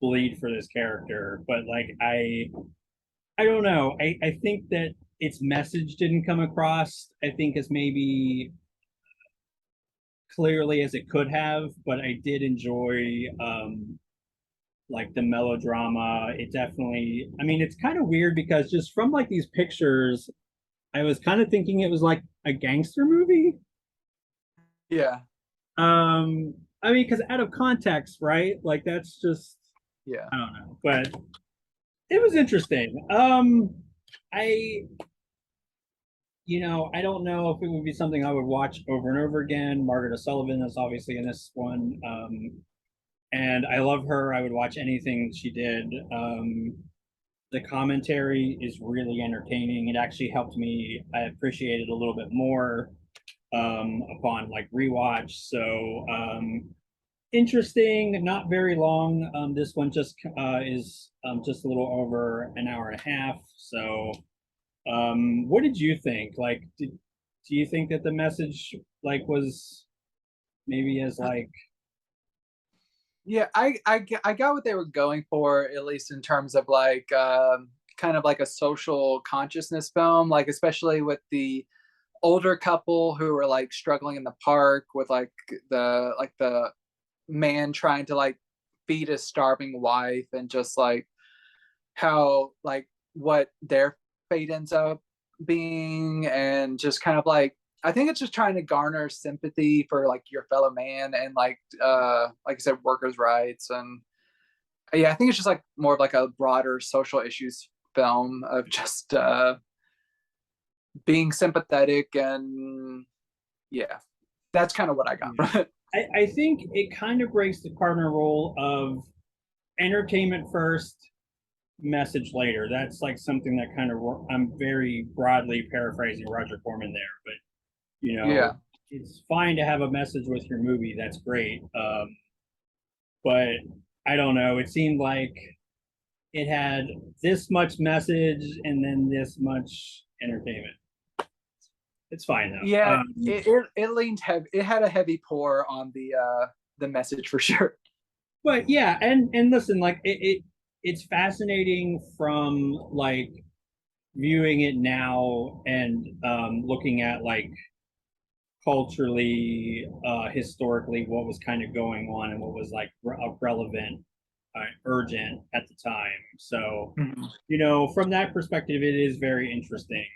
bleed for this character. But like I don't know, I think that its message didn't come across, I think, as maybe clearly as it could have, but I did enjoy like the melodrama. It definitely, I mean, it's kind of weird because just from like these pictures, I was kind of thinking it was like a gangster movie. Yeah. I mean, because out of context, right? Like that's just Yeah. I don't know, but it was interesting. I I don't know if it would be something I would watch over and over again. Margaret O'Sullivan is obviously in this one. And I love her. I would watch anything she did. The commentary is really entertaining. It actually helped me. I appreciate it a little bit more upon like rewatch. So interesting, not very long. This one just is just a little over an hour and a half. So what did you think? Like, do you think that the message like was maybe as like Yeah, I got what they were going for, at least in terms of like kind of like a social consciousness film, like especially with the older couple who were like struggling in the park with the man trying to like feed his starving wife, and just like how like what their fate ends up being, and just kind of like, I think it's just trying to garner sympathy for like your fellow man, and like I said, workers' rights. And yeah, I think it's just like more of like a broader social issues film of just being sympathetic. And yeah, that's kind of what I got yeah. from it. I think it kind of breaks the cardinal rule of entertainment first, message later. That's like something that kind of I'm very broadly paraphrasing Roger Corman there, but Yeah. it's fine to have a message with your movie. That's great. But I don't know. It seemed like it had this much message and then this much entertainment. It's fine though. Yeah, it leaned heavy. It had a heavy pour on the message for sure. But yeah, and listen, like it's fascinating from like viewing it now and looking at like culturally, historically, what was kind of going on and what was like relevant, urgent at the time. So, Mhm. from that perspective, it is very interesting.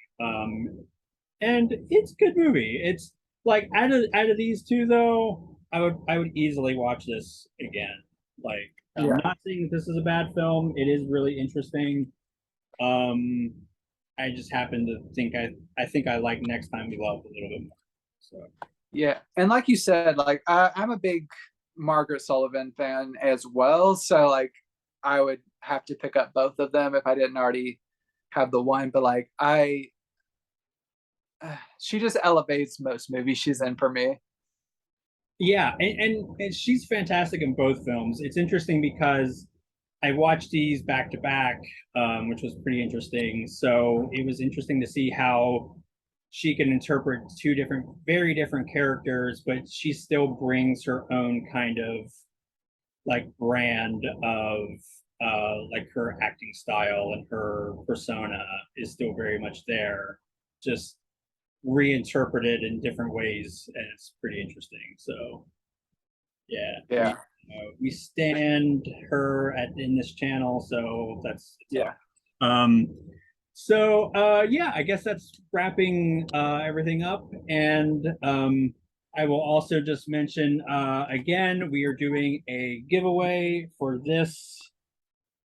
And it's a good movie. It's like out of these two, though, I would easily watch this again. Like, I'm Yeah. not saying that this is a bad film. It is really interesting. Um, I just happen to think I think I like Next Time We Love a little bit more. So Yeah, and like you said, like I'm a big Margaret Sullivan fan as well. So like I would have to pick up both of them if I didn't already have the one. But like she just elevates most movies she's in for me. yeah, and she's fantastic in both films. It's interesting because I watched these back to back, which was pretty interesting. So it was interesting to see how she can interpret two different, very different characters, but she still brings her own kind of like brand of like her acting style and her persona is still very much there, just reinterpreted in different ways, and it's pretty interesting. So yeah, Yeah, we stand her in this channel, so that's yeah, yeah, I guess that's wrapping everything up. And I will also just mention again, we are doing a giveaway for this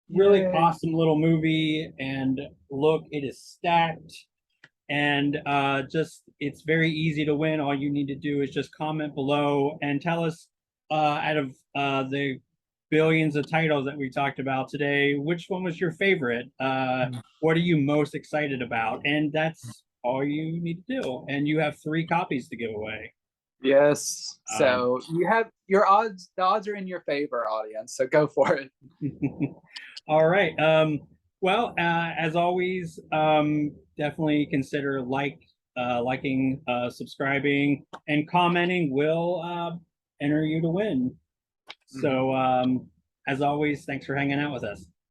really yay, awesome little movie. And look, it is stacked. And just it's very easy to win. All you need to do is just comment below and tell us out of the billions of titles that we talked about today, which one was your favorite? What are you most excited about? And that's all you need to do. And you have 3 copies to give away. yes. Um, So you have your odds. The odds are in your favor, audience. So go for it. all right. Well, as always, definitely consider liking, subscribing, and commenting will enter you to win. Mhm. So, as always, thanks for hanging out with us.